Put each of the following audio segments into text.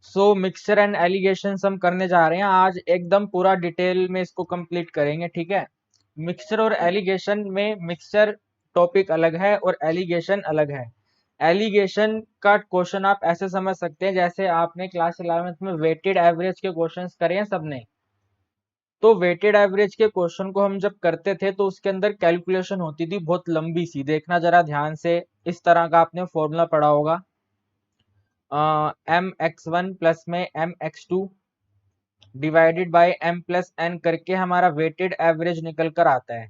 So mixture and allegations हम करने जा रहे हैं आज, एकदम पूरा डिटेल में इसको कंप्लीट करेंगे। ठीक है, मिक्सचर और एलिगेशन में मिक्सचर टॉपिक अलग है और एलिगेशन अलग है। एलिगेशन का क्वेश्चन आप ऐसे समझ सकते हैं जैसे आपने क्लास 11th में वेटेड एवरेज के क्वेश्चंस करे हैं सबने। तो वेटेड एवरेज के क्वेश्चन को हम जब करते थे तो उसके अंदर कैलकुलेशन होती थी बहुत लंबी सी, देखना जरा ध्यान से। इस तरह का आपने फॉर्मूला पढ़ा होगा, mx1 प्लस में mx2 divided by m plus n करके हमारा वेटेड एवरेज निकल कर आता है।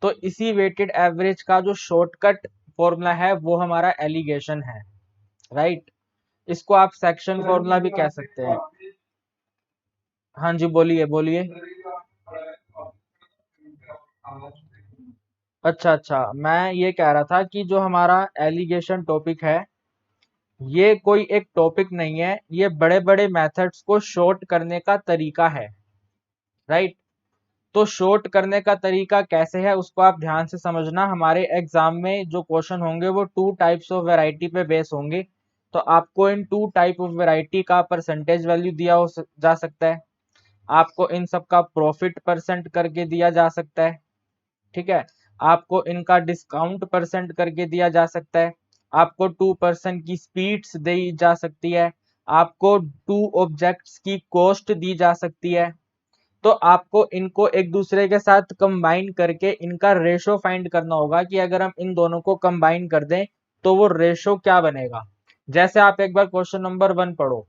तो इसी वेटेड एवरेज का जो शॉर्टकट फॉर्मूला है वो हमारा एलिगेशन है, राइट। इसको आप सेक्शन फॉर्मूला भी कह सकते हैं। हाँ जी, बोलिए बोलिए। अच्छा अच्छा, मैं ये कह रहा था कि जो हमारा एलिगेशन टॉपिक है ये कोई एक टॉपिक नहीं है, ये बड़े बड़े मेथड्स को शॉर्ट करने का तरीका है, राइट। तो शॉर्ट करने का तरीका कैसे है उसको आप ध्यान से समझना। हमारे एग्जाम में जो क्वेश्चन होंगे वो टू टाइप्स ऑफ वैरायटी पे बेस होंगे। तो आपको इन टू टाइप ऑफ वैरायटी का परसेंटेज वैल्यू दिया जा सकता है, आपको इन सब का प्रॉफिट परसेंट करके दिया जा सकता है। ठीक है, आपको इनका डिस्काउंट परसेंट करके दिया जा सकता है, आपको 2% की स्पीड्स दी जा सकती है, आपको टू ऑब्जेक्ट्स की कॉस्ट दी जा सकती है। तो आपको इनको एक दूसरे के साथ कंबाइन करके इनका रेशो फाइंड करना होगा कि अगर हम इन दोनों को कंबाइन कर दें तो वो रेशो क्या बनेगा। जैसे आप एक बार क्वेश्चन नंबर 1 पढ़ो,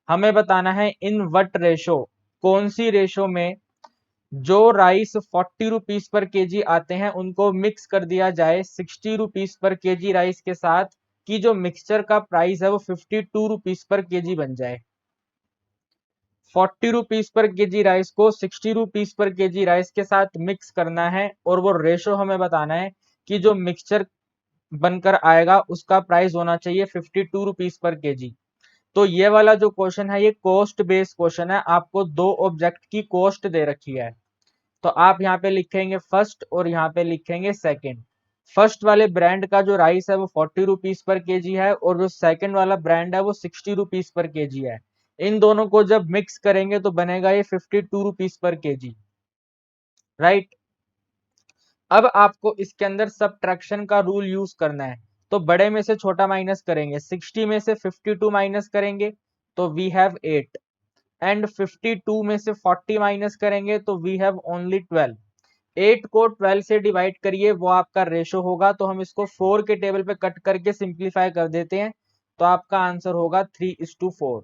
हमें बताना है इन वट रेशो, कौन सी रेशो में जो राइस 40 रुपीज पर केजी आते हैं उनको मिक्स कर दिया जाए 60 रुपीज पर केजी राइस के साथ, कि जो मिक्सचर का प्राइस है वो 52 रुपीज पर केजी बन जाए। 40 रुपीज पर केजी राइस को 60 रुपीज पर केजी राइस के साथ मिक्स करना है और वो रेशो हमें बताना है कि जो मिक्सचर बनकर आएगा उसका प्राइस होना चाहिए 52 रुपीज पर केजी। तो ये वाला जो क्वेश्चन है ये कॉस्ट बेस्ड क्वेश्चन है, आपको दो ऑब्जेक्ट की कॉस्ट दे रखी है। तो आप यहाँ पे लिखेंगे फर्स्ट और यहाँ पे लिखेंगे सेकंड। फर्स्ट वाले ब्रांड का जो राइस है वो 40 रुपीज पर केजी है और जो सेकंड वाला ब्रांड है वो 60 रुपीज पर केजी है। इन दोनों को जब मिक्स करेंगे तो बनेगा ये 52 रुपीज पर केजी, राइट। अब आपको इसके अंदर सब्ट्रैक्शन का रूल यूज करना है। तो बड़े में से छोटा माइनस करेंगे, 60 में से 52 माइनस करेंगे तो वी हैव 8, एंड 52 में से 40 माइनस करेंगे तो वी हैव ओनली 12। 8 को 12 से डिवाइड करिए, वो आपका रेशो होगा। तो हम इसको 4 के टेबल पे कट करके सिंप्लीफाई कर देते हैं, तो आपका आंसर होगा 3:4।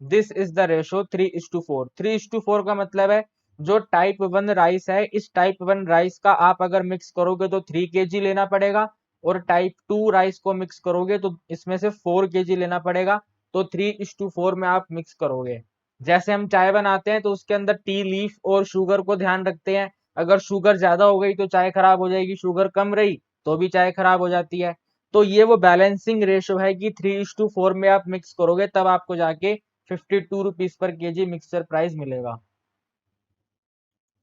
This is the ratio 3:4। 3:4 का मतलब है जो टाइप 1 राइस है, इस टाइप 1 राइस का आप अगर मिक्स करोगे तो 3 kg लेना पड़ेगा, और टाइप 2 राइस को मिक्स करोगे तो इसमें से 4 kg लेना पड़ेगा। तो 3:4 में आप मिक्स करोगे। जैसे हम चाय बनाते हैं तो उसके अंदर टी लीफ और शुगर को ध्यान रखते हैं। अगर शुगर ज्यादा हो गई तो चाय खराब हो जाएगी, शुगर कम रही तो भी चाय खराब हो जाती है। तो ये वो बैलेंसिंग रेशो है कि 3:4 में आप मिक्स करोगे तब आपको जाके 52 rupees per KG mixture price मिलेगा।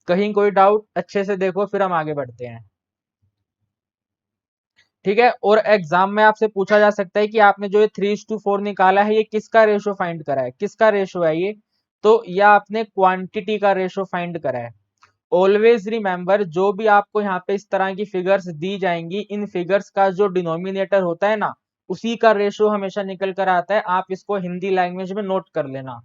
कहीं कोई डाउट? अच्छे से देखो फिर हम आगे बढ़ते हैं। ठीक है, और एग्जाम में आपसे पूछा जा सकता है कि आपने जो ये 3:4 निकाला है ये किसका रेशो फाइंड करा है, किसका रेशो है ये। तो यह आपने क्वांटिटी का रेशो फाइंड करा है। ऑलवेज रिमेंबर, जो भी आपको यहाँ पे इस तरह की फिगर्स दी जाएंगी, इन फिगर्स का जो डिनोमिनेटर होता है ना उसी का रेशो हमेशा निकल कर आता है। आप इसको हिंदी लैंग्वेज में नोट कर लेना।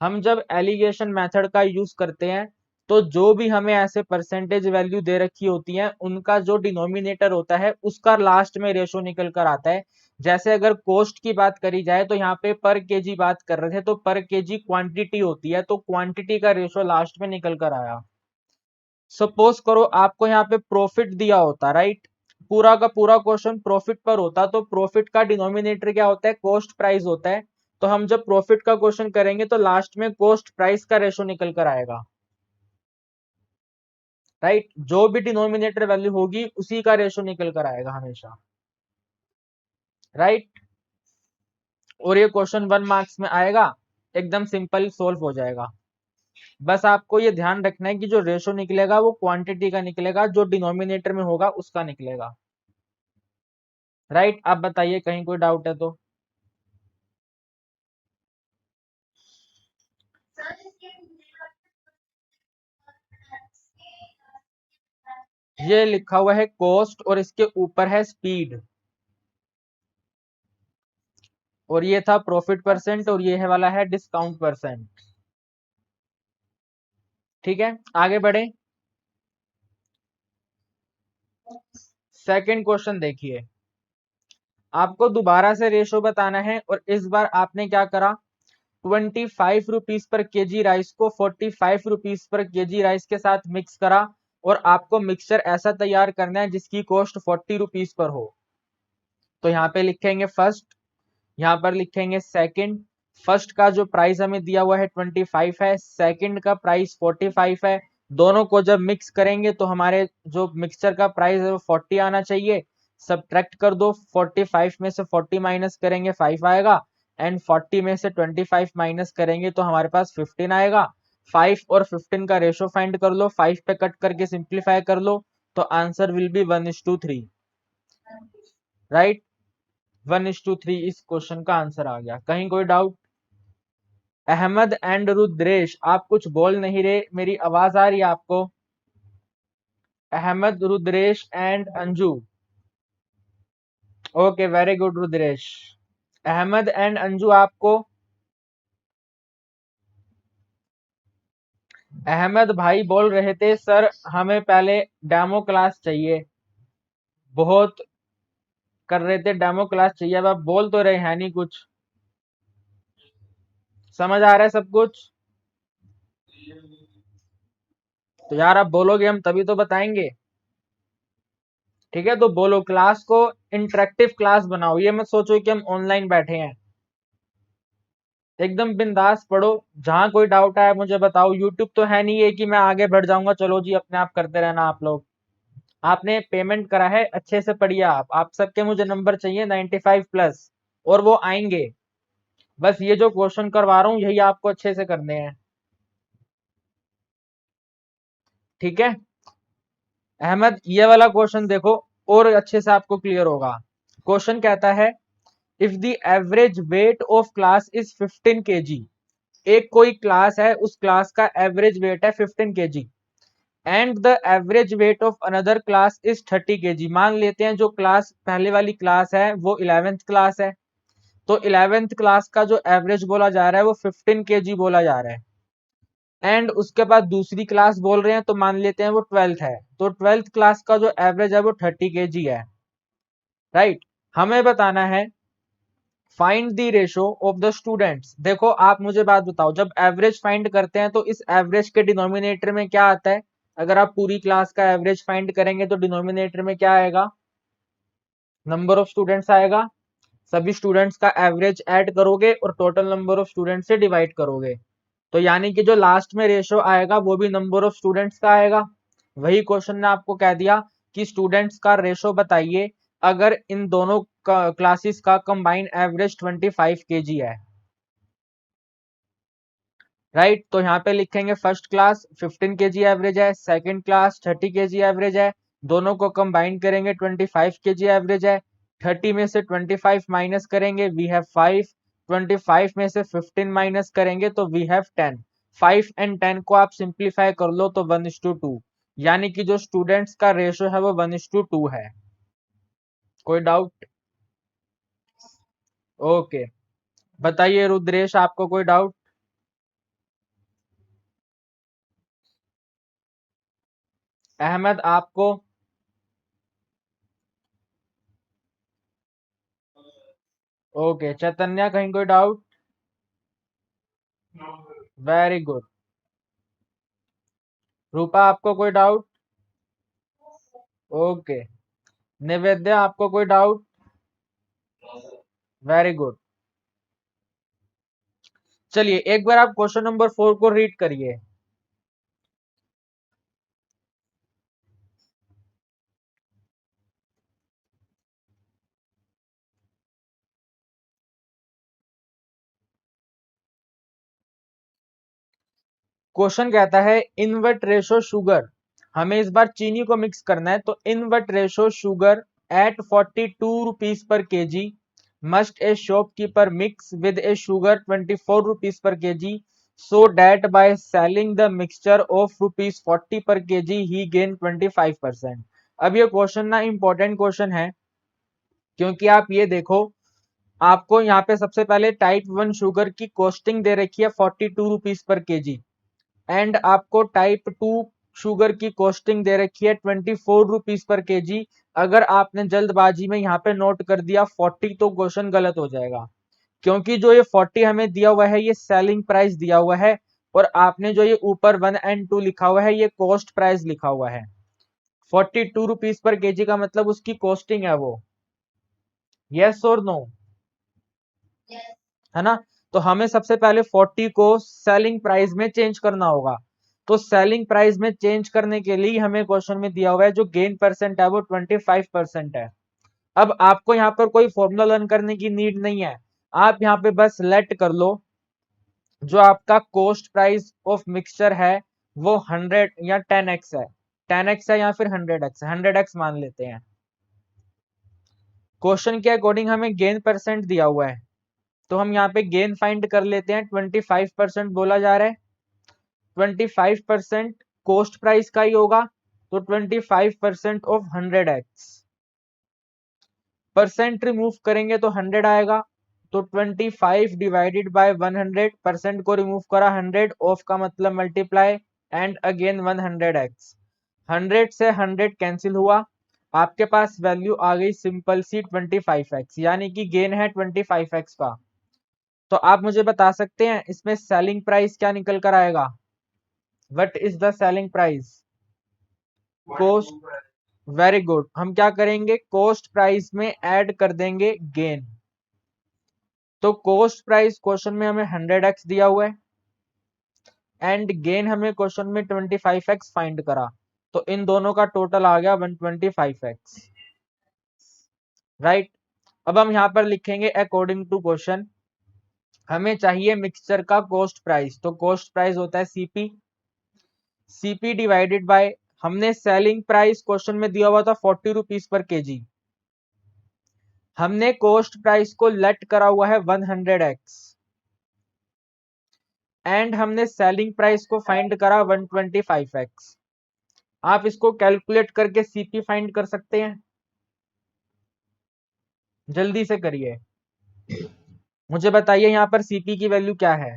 हम जब एलिगेशन मेथड का यूज करते हैं तो जो भी हमें ऐसे परसेंटेज वैल्यू दे रखी होती है उनका जो डिनोमिनेटर होता है उसका लास्ट में रेशो निकल कर आता है। जैसे अगर कॉस्ट की बात करी जाए तो यहाँ पे पर केजी बात कर रहे थे, तो पर केजी क्वांटिटी होती है, तो क्वांटिटी का रेशो लास्ट में निकल कर आया। सपोज करो आपको यहाँ पे प्रॉफिट दिया होता, राइट, पूरा का पूरा क्वेश्चन प्रॉफिट पर होता, तो प्रॉफिट का डिनोमिनेटर क्या होता है, कॉस्ट प्राइस होता है। तो हम जब प्रॉफिट का क्वेश्चन करेंगे तो लास्ट में कॉस्ट प्राइस का रेशो निकल कर आएगा, राइट। जो भी डिनोमिनेटर वैल्यू होगी उसी का रेशो निकल कर आएगा हमेशा, राइट। और ये क्वेश्चन 1 मार्क्स में आएगा, एकदम सिंपल सोल्व हो जाएगा। बस आपको ये ध्यान रखना है कि जो रेशो निकलेगा वो क्वांटिटी का निकलेगा, जो डिनोमिनेटर में होगा उसका निकलेगा, राइट। आप बताइए कहीं कोई डाउट है तो। ये लिखा हुआ है कॉस्ट और इसके ऊपर है स्पीड, और ये था प्रॉफिट परसेंट, और ये है वाला है डिस्काउंट परसेंट। ठीक है, आगे बढ़े। सेकंड क्वेश्चन देखिए, आपको दोबारा से रेशो बताना है, और इस बार आपने क्या करा, 25 रुपीज पर केजी राइस को 45 रुपीज पर केजी राइस के साथ मिक्स करा, और आपको मिक्सचर ऐसा तैयार करना है जिसकी कॉस्ट 40 रुपीज पर हो। तो यहाँ पे लिखेंगे फर्स्ट, यहाँ पर लिखेंगे सेकंड। फर्स्ट का जो प्राइस हमें दिया हुआ है 25 है, सेकंड का प्राइस 45 है। दोनों को जब मिक्स करेंगे तो हमारे जो मिक्सचर का प्राइस है वो 40 आना चाहिए। सब्ट्रैक्ट कर दो, 45 में से 40 माइनस करेंगे 5 आएगा, एंड 40 में से 25 माइनस करेंगे तो हमारे पास 15 आएगा। 5 और 15 का रेशो फाइंड कर लो, 5 पे कट करके सिंप्लीफाई कर लो, तो आंसर विल बी 1:3। राइट, 1:3 इस क्वेश्चन का आंसर आ गया। कहीं कोई डाउट? अहमद एंड रुद्रेश, आप कुछ बोल नहीं रहे, मेरी आवाज आ रही है आपको? Ahmad, Rudresh and Anju. Okay, very good Rudresh. Ahmad and Anju, आपको? अहमद भाई बोल रहे थे सर हमें पहले डेमो क्लास चाहिए, बहुत कर रहे थे, डेमो क्लास चाहिए। अब आप बोल तो रहे हैं नहीं कुछ, समझ आ रहा है सब कुछ? तो यार आप बोलोगे हम तभी तो बताएंगे। ठीक है, तो बोलो, क्लास को इंटरेक्टिव क्लास बनाओ, ये मत सोचो कि हम ऑनलाइन बैठे हैं। एकदम बिंदास पढ़ो, जहां कोई डाउट आए मुझे बताओ। यूट्यूब तो है नहीं है कि मैं आगे बढ़ जाऊंगा, चलो जी अपने आप करते रहना आप लोग। आपने पेमेंट करा है, अच्छे से पढ़िए। आप सबके मुझे नंबर चाहिए 95 प्लस, और वो आएंगे। बस ये जो क्वेश्चन करवा रहा हूँ यही आपको अच्छे से करने हैं। ठीक है अहमद, ये वाला क्वेश्चन देखो, और अच्छे से आपको क्लियर होगा। क्वेश्चन कहता है, if the average weight of class is 15 kg। एक कोई क्लास है, उस क्लास का एवरेज वेट है 15 kg, and the average weight of another class is 30 kg। मान लेते हैं जो क्लास पहले वाली क्लास है वो 11th क्लास है, तो 11th क्लास का जो एवरेज बोला जा रहा है वो 15 kg बोला जा रहा है, एंड उसके बाद दूसरी क्लास बोल रहे हैं तो मान लेते हैं वो 12th है, तो 12th क्लास का जो एवरेज है वो 30 kg है। राइट, हमें बताना है find the ratio of the students. देखो आप मुझे बात बताओ, जब एवरेज फाइंड करते हैं तो इस एवरेज के डिनोमिनेटर में क्या आता है? अगर आप पूरी क्लास का एवरेज फाइंड करेंगे तो डिनोमिनेटर में क्या आएगा? नंबर ऑफ स्टूडेंट्स आएगा। सभी स्टूडेंट्स का एवरेज ऐड करोगे और टोटल नंबर ऑफ स्टूडेंट्स से डिवाइड करोगे, तो यानी कि जो लास्ट में रेशो आएगा वो भी नंबर ऑफ स्टूडेंट्स का आएगा। वही क्वेश्चन ने आपको कह दिया कि स्टूडेंट्स का रेशो बताइए अगर इन दोनों क्लासेस का कंबाइंड एवरेज 25 kg है। राइट, तो यहाँ पे लिखेंगे फर्स्ट क्लास 15 kg एवरेज है, सेकंड क्लास 30 kg एवरेज है, दोनों को कंबाइन करेंगे 25 kg एवरेज है। 30 में से 25 माइनस करेंगे वी हैव 5, 25 में से 15 माइनस करेंगे तो वी हैव 10। 5 एंड 10 को आप सिंप्लीफाई कर लो तो 1:2, यानी कि जो स्टूडेंट्स का रेशो है वो 1:2 है। कोई डाउट? ओके, बताइए रुद्रेश, आपको कोई डाउट? अहमद, आपको? ओके, चैतन्य, कहीं कोई डाउट? Very good. रूपा, आपको कोई डाउट? ओके, निवेद्य, आपको कोई डाउट? Very good. चलिए एक बार आप क्वेश्चन नंबर 4 को रीड करिए। क्वेश्चन कहता है, इनवर्ट रेशो शुगर, हमें इस बार चीनी को मिक्स करना है, तो invert ratio sugar at 42 rupees per KG must a shopkeeper mix with a sugar 24 rupees per KG so that by selling the mixture of ₹40 per kg he gain 25%। अब ये question ना इंपॉर्टेंट क्वेश्चन है, क्योंकि आप ये देखो, आपको यहाँ पे सबसे पहले टाइप 1 शुगर की कॉस्टिंग दे रखी है ₹42 पर केजी, एंड आपको टाइप 2 शुगर की कॉस्टिंग दे रखी है ₹24 पर केजी। अगर आपने जल्दबाजी में यहाँ पे नोट कर दिया 40 तो क्वेश्चन गलत हो जाएगा, क्योंकि जो ये 40 हमें दिया हुआ है ये सेलिंग प्राइस दिया हुआ है, और आपने जो ये ऊपर 1 एंड 2 लिखा हुआ है ये कॉस्ट प्राइस लिखा हुआ है। ₹42 पर केजी का मतलब उसकी कॉस्टिंग है वो। यस और नो? है ना? तो हमें सबसे पहले 40 को सेलिंग प्राइस में चेंज करना होगा। तो सेलिंग प्राइस में चेंज करने के लिए हमें क्वेश्चन में दिया हुआ है जो गेन परसेंट है वो 25% है। अब आपको यहाँ पर कोई फॉर्मूला लर्न करने की नीड नहीं है, आप यहाँ पे बस लेट कर लो जो आपका कॉस्ट प्राइस ऑफ मिक्सचर है वो 100 या 10x है, 10x है या फिर 100x है, 100x मान लेते हैं। क्वेश्चन के अकॉर्डिंग हमें गेन परसेंट दिया हुआ है, तो हम यहाँ पे गेन फाइंड कर लेते हैं। 25% बोला जा रहा है, 25% कॉस्ट प्राइस का ही होगा, तो 25% ऑफ 100x। परसेंट रिमूव करेंगे तो 100 आएगा, तो 25 डिवाइडेड बाय 100, परसेंट को रिमूव करा 100, ऑफ का मतलब मल्टीप्लाई, एंड अगेन 100x। 100 से 100 कैंसिल हुआ, आपके पास वैल्यू आ गई सिंपल सी 25x, यानी कि गेन है 25x का। तो आप मुझे बता सकते हैं इसमें सेलिंग प्राइस क्या निकल कर आएगा? What is the selling price? Cost. Very good, हम क्या करेंगे, कॉस्ट प्राइस में ऐड कर देंगे गेन। तो कॉस्ट प्राइस क्वेश्चन में हमें 100x दिया हुआ है, एंड गेन हमें क्वेश्चन में 25x फाइंड करा, तो इन दोनों का टोटल आ गया 125x। राइट। अब हम यहाँ पर लिखेंगे अकॉर्डिंग टू क्वेश्चन, हमें चाहिए मिक्सचर का कॉस्ट प्राइस, तो कॉस्ट प्राइस होता है सीपी, सीपी डिवाइडेड बाय, हमने सेलिंग प्राइस क्वेश्चन में दिया हुआ था ₹40 पर केजी, हमने कॉस्ट प्राइस को लेट करा हुआ है 100x, एंड हमने सेलिंग प्राइस को फाइंड करा 125x। आप इसको कैलकुलेट करके सीपी फाइंड कर सकते हैं, जल्दी से करिए, मुझे बताइए यहाँ पर सीपी की वैल्यू क्या है?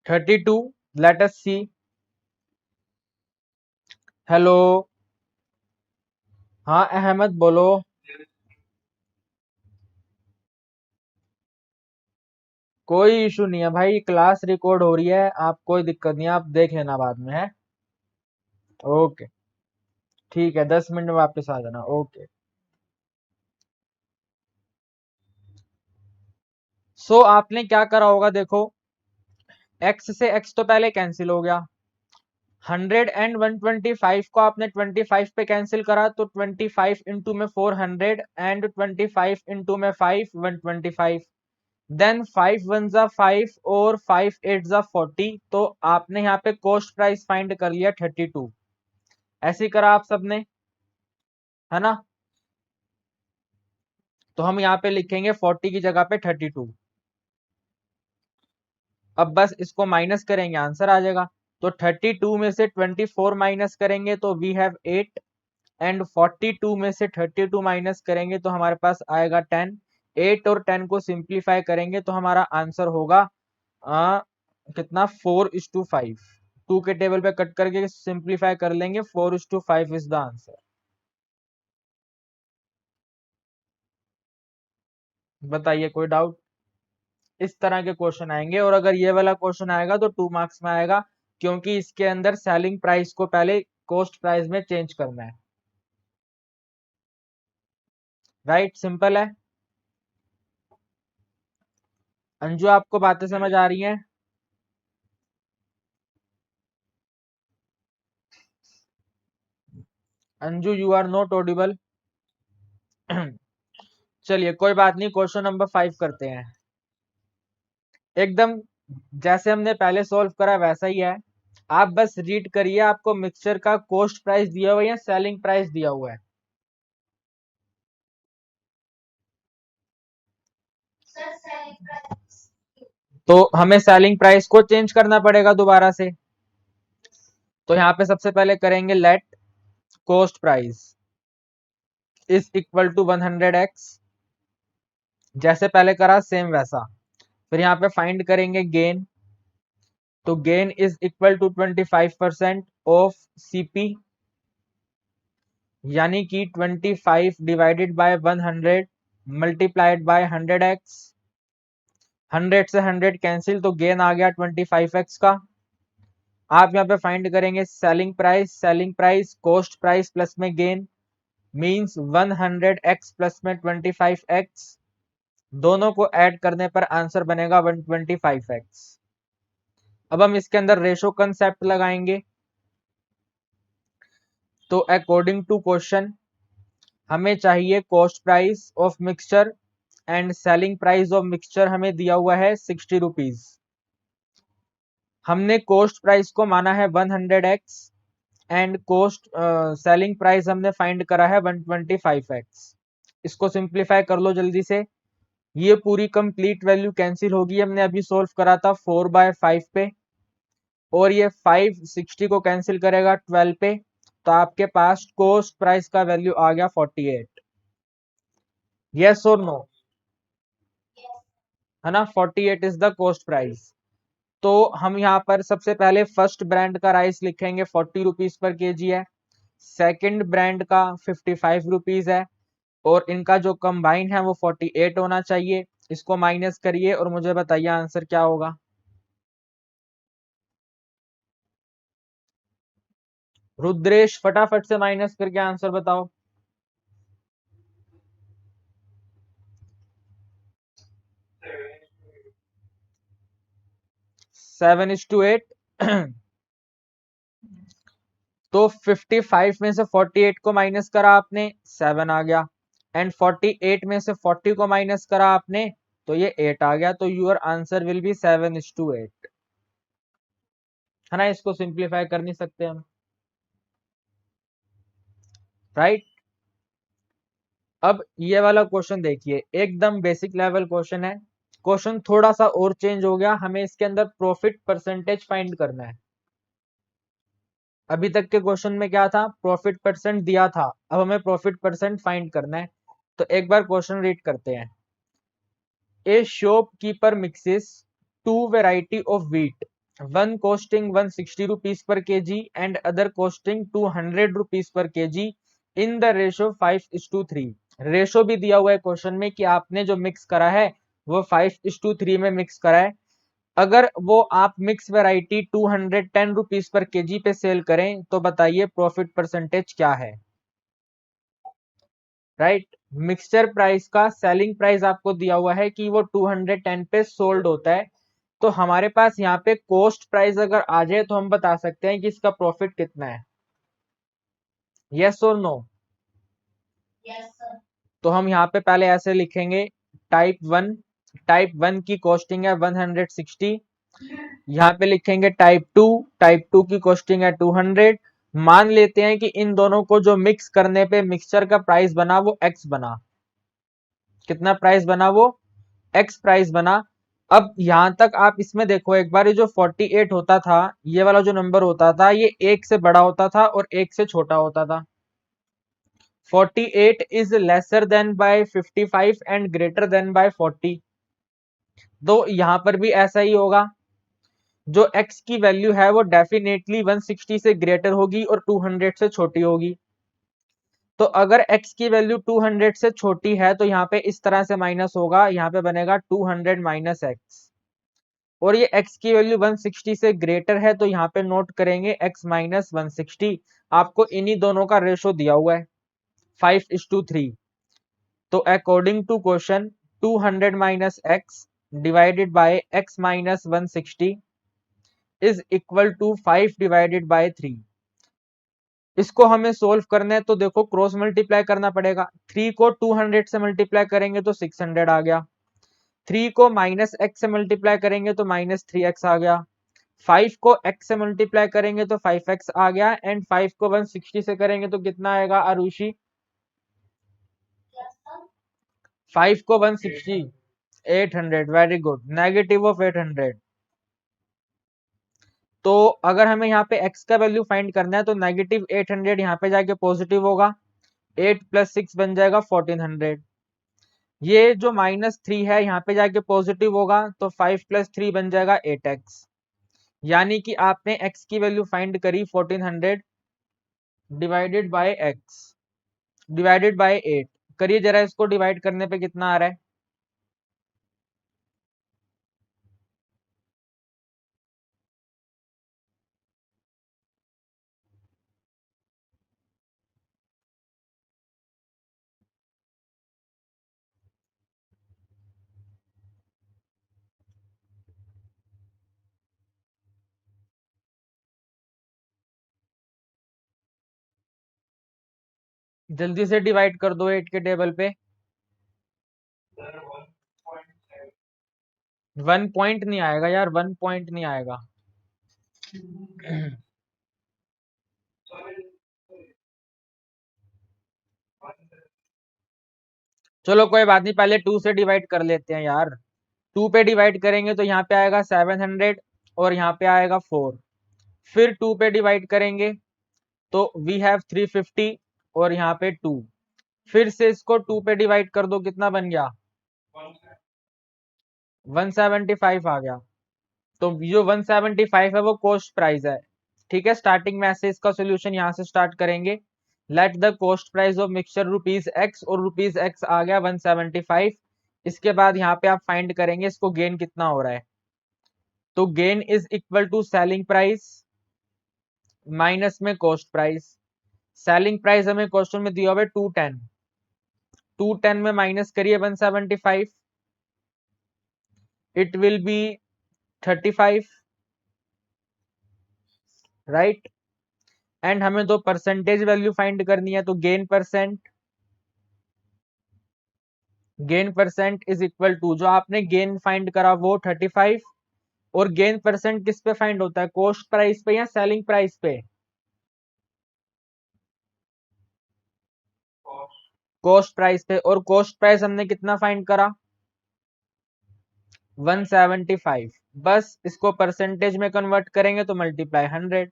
₹32। लेट अस सी। हेलो। हाँ अहमद बोलो। कोई इशू नहीं है भाई, क्लास रिकॉर्ड हो रही है, आप कोई दिक्कत नहीं है, आप देख लेना बाद में है। ओके, ठीक है, 10 मिनट में वापस आ जाना। ओके। सो आपने क्या करा होगा, देखो x से x तो पहले कैंसिल हो गया, 100 एंड 125 को आपने 25 पे कैंसिल करा, तो 25 इंटू में 400 एंड 25 इंटू में 5 125, देन 5 वन जा 5 और 5 एट जा 40, तो आपने यहाँ पे कॉस्ट प्राइस फाइंड कर लिया 32। ऐसे ही करा आप सबने, है ना? तो हम यहाँ पे लिखेंगे 40 की जगह पे 32। अब बस इसको माइनस करेंगे, आंसर आ जाएगा। तो 32 में से 24 माइनस करेंगे तो वी हैव 8, एंड 42 में से 32 माइनस करेंगे तो हमारे पास आएगा 10। 8 और 10 को सिंप्लीफाई करेंगे तो हमारा आंसर होगा कितना, 4:5। 2 के टेबल पे कट करके सिंप्लीफाई कर लेंगे, 4:5 इज द आंसर। बताइए कोई डाउट? इस तरह के क्वेश्चन आएंगे, और अगर ये वाला क्वेश्चन आएगा तो 2 मार्क्स में आएगा, क्योंकि इसके अंदर सेलिंग प्राइस को पहले कॉस्ट प्राइस में चेंज करना है। राइट, सिंपल है। अंजू आपको बातें समझ आ रही हैं? Anju you are not audible. चलिए कोई बात नहीं, क्वेश्चन नंबर 5 करते हैं। एकदम जैसे हमने पहले सॉल्व करा वैसा ही है। आप बस रीड करिए, आपको मिक्सचर का कॉस्ट प्राइस दिया हुआ है या सेलिंग प्राइस दिया हुआ है। तो हमें सेलिंग प्राइस को चेंज करना पड़ेगा दोबारा से। तो यहाँ पे सबसे पहले करेंगे let cost price is equal to 100x, जैसे पहले करा सेम वैसा। फिर यहाँ पे फाइंड करेंगे गेन, तो gain is equal to 25% of CP, यानी कि 25 divided by 100 multiplied by 100x। 100 से 100 कैंसिल, तो गेन आ गया 25x का। आप यहाँ पे फाइंड करेंगे selling price cost price plus में गेन मींस 100x प्लस में 25x, दोनों को ऐड करने पर आंसर बनेगा 125x। अब हम इसके अंदर रेशो कंसेप्ट लगाएंगे। तो अकॉर्डिंग टू क्वेश्चन हमें चाहिए cost price of mixture and selling price of mixture हमें दिया हुआ है 60 रुपीज। हमने कॉस्ट प्राइस को माना है 100x and cost selling price हमने फाइंड करा है 125x। इसको सिंप्लीफाई कर लो जल्दी से। ये पूरी कंप्लीट वैल्यू कैंसिल होगी, हमने अभी सोल्व करा था 4/5 पे, और ये 5 60 को कैंसिल करेगा 12 पे, तो आपके पास कॉस्ट प्राइस का वैल्यू आ गया 48। यस और नो, है ना? 48 इज द कॉस्ट प्राइस। तो हम यहाँ पर सबसे पहले फर्स्ट ब्रांड का राइस लिखेंगे 40 रुपीज पर केजी है, सेकंड ब्रांड का 55 रुपीज है, और इनका जो कंबाइन है वो 48 होना चाहिए। इसको माइनस करिए और मुझे बताइए आंसर क्या होगा। रुद्रेश फटाफट से माइनस करके आंसर बताओ। 7:8। तो 55 में से 48 को माइनस करा आपने, 7 आ गया, एंड 48 में से 40 को माइनस करा आपने, तो ये 8 आ गया। तो यूर आंसर विल बी 7:8, है ना? इसको सिंप्लीफाई कर नहीं सकते हम, राइट? अब ये वाला क्वेश्चन देखिए, एकदम बेसिक लेवल क्वेश्चन है। क्वेश्चन थोड़ा सा और चेंज हो गया, हमें इसके अंदर प्रॉफिट परसेंटेज फाइंड करना है। अभी तक के क्वेश्चन में क्या था? प्रॉफिट परसेंट दिया था, अब हमें प्रॉफिट परसेंट फाइंड करना है। तो एक बार क्वेश्चन रीड करते हैं। A shopkeeper mixes two variety of wheat, one costing 160 rupees per kg and other costing 200 rupees per kg in the ratio 5:3। Ratio भी दिया हुआ है क्वेश्चन में कि आपने जो मिक्स करा है वो 5:3 में मिक्स करा है। अगर वो आप mix variety 210 rupees per KG पे सेल करें तो बताइए प्रॉफिट परसेंटेज क्या है, राइट? मिक्सचर प्राइस का सेलिंग प्राइस आपको दिया हुआ है कि वो 210 पे सोल्ड होता है। तो हमारे पास यहाँ पे कॉस्ट प्राइस अगर आ जाए तो हम बता सकते हैं कि इसका प्रॉफिट कितना है। यस और नो? तो हम यहाँ पे पहले ऐसे लिखेंगे, टाइप वन की कॉस्टिंग है 160, यहाँ पे लिखेंगे टाइप टू की कॉस्टिंग है 200। मान लेते हैं कि इन दोनों को जो मिक्स करने पे मिक्सचर का प्राइस बना वो एक्स बना। कितना प्राइस बना? वो एक्स प्राइस बना। अब यहां तक आप इसमें देखो एक बार, ये जो 48 होता था, ये वाला जो नंबर होता था, ये एक से बड़ा होता था और एक से छोटा होता था। 48 is lesser than by 55 and greater than by 40। तो यहां पर भी ऐसा ही होगा, जो x की वैल्यू है वो डेफिनेटली 160 से ग्रेटर होगी और 200 से छोटी होगी। तो अगर x की वैल्यू 200 से छोटी है तो यहाँ पे इस तरह से माइनस होगा, यहाँ पे बनेगा 200 माइनस एक्स। और ये x की वैल्यू 160 से ग्रेटर है तो यहाँ पे नोट करेंगे x माइनस 160। आपको इन्हीं दोनों का रेशो दिया हुआ है 5:3। तो according to question 200 minus x divided by x minus 160 is equal to 5 divided by 3। इसको हमें सोल्व करना है तो देखो क्रॉस मल्टीप्लाई करना पड़ेगा। 3 को 200 से मल्टीप्लाई करेंगे तो 600 आ गया। 3 को माइनस एक्स से मल्टीप्लाई करेंगे तो माइनस 3x आ गया। 5 को x से मल्टीप्लाई करेंगे तो 5x आ गया। एंड 5 को 160 से करेंगे तो कितना आएगा आरुषि? 5 को 160, 800। Very good, negative of 800। तो अगर हमें यहाँ पे x का वैल्यू फाइंड करना है तो नेगेटिव 800 यहाँ पे जाके पॉजिटिव होगा। 8 प्लस 6 बन जाएगा 1400। ये जो -3 है यहाँ पे जाके पॉजिटिव होगा तो 5 प्लस 3 बन जाएगा 8x। यानी कि आपने x की वैल्यू फाइंड करी 1400 divided by x divided bye 8। करिए जरा, इसको डिवाइड करने पे कितना आ रहा है? जल्दी से डिवाइड कर दो 8 के टेबल पे। 1 पॉइंट नहीं आएगा यार, 1 पॉइंट नहीं आएगा। चलो कोई बात नहीं, पहले 2 से डिवाइड कर लेते हैं यार। 2 पे डिवाइड करेंगे तो यहाँ पे आएगा 700 और यहाँ पे आएगा 4। फिर 2 पे डिवाइड करेंगे तो वी हैव 350 और यहाँ पे 2। फिर से इसको 2 पे डिवाइड कर दो, कितना बन गया? 175 आ गया। तो जो 175 है वो कॉस्ट प्राइस है। ठीक है, स्टार्टिंग में ऐसे इसका सोल्यूशन यहाँ से स्टार्ट करेंगे। Let the cost price of mixture rupees x, और रुपीज एक्स आ गया 175। इसके बाद यहाँ पे आप फाइंड करेंगे इसको गेन कितना हो रहा है। तो gain is equal to selling price minus में कॉस्ट प्राइस। सेलिंग प्राइस हमें क्वेश्चन में दिया हुआ है 210। 210 में माइनस करिए 175, it will be 35, right. And हमें तो परसेंटेज वैल्यू फाइंड करनी है, तो gain percent is equal to, जो आपने गेन फाइंड करा वो 35। और गेन परसेंट किस पे फाइंड होता है, कॉस्ट प्राइस पे या सेलिंग प्राइस पे? कॉस्ट प्राइस पे। और कॉस्ट प्राइस हमने कितना फाइंड करा? 175। बस इसको परसेंटेज में कन्वर्ट करेंगे तो मल्टीप्लाई 100।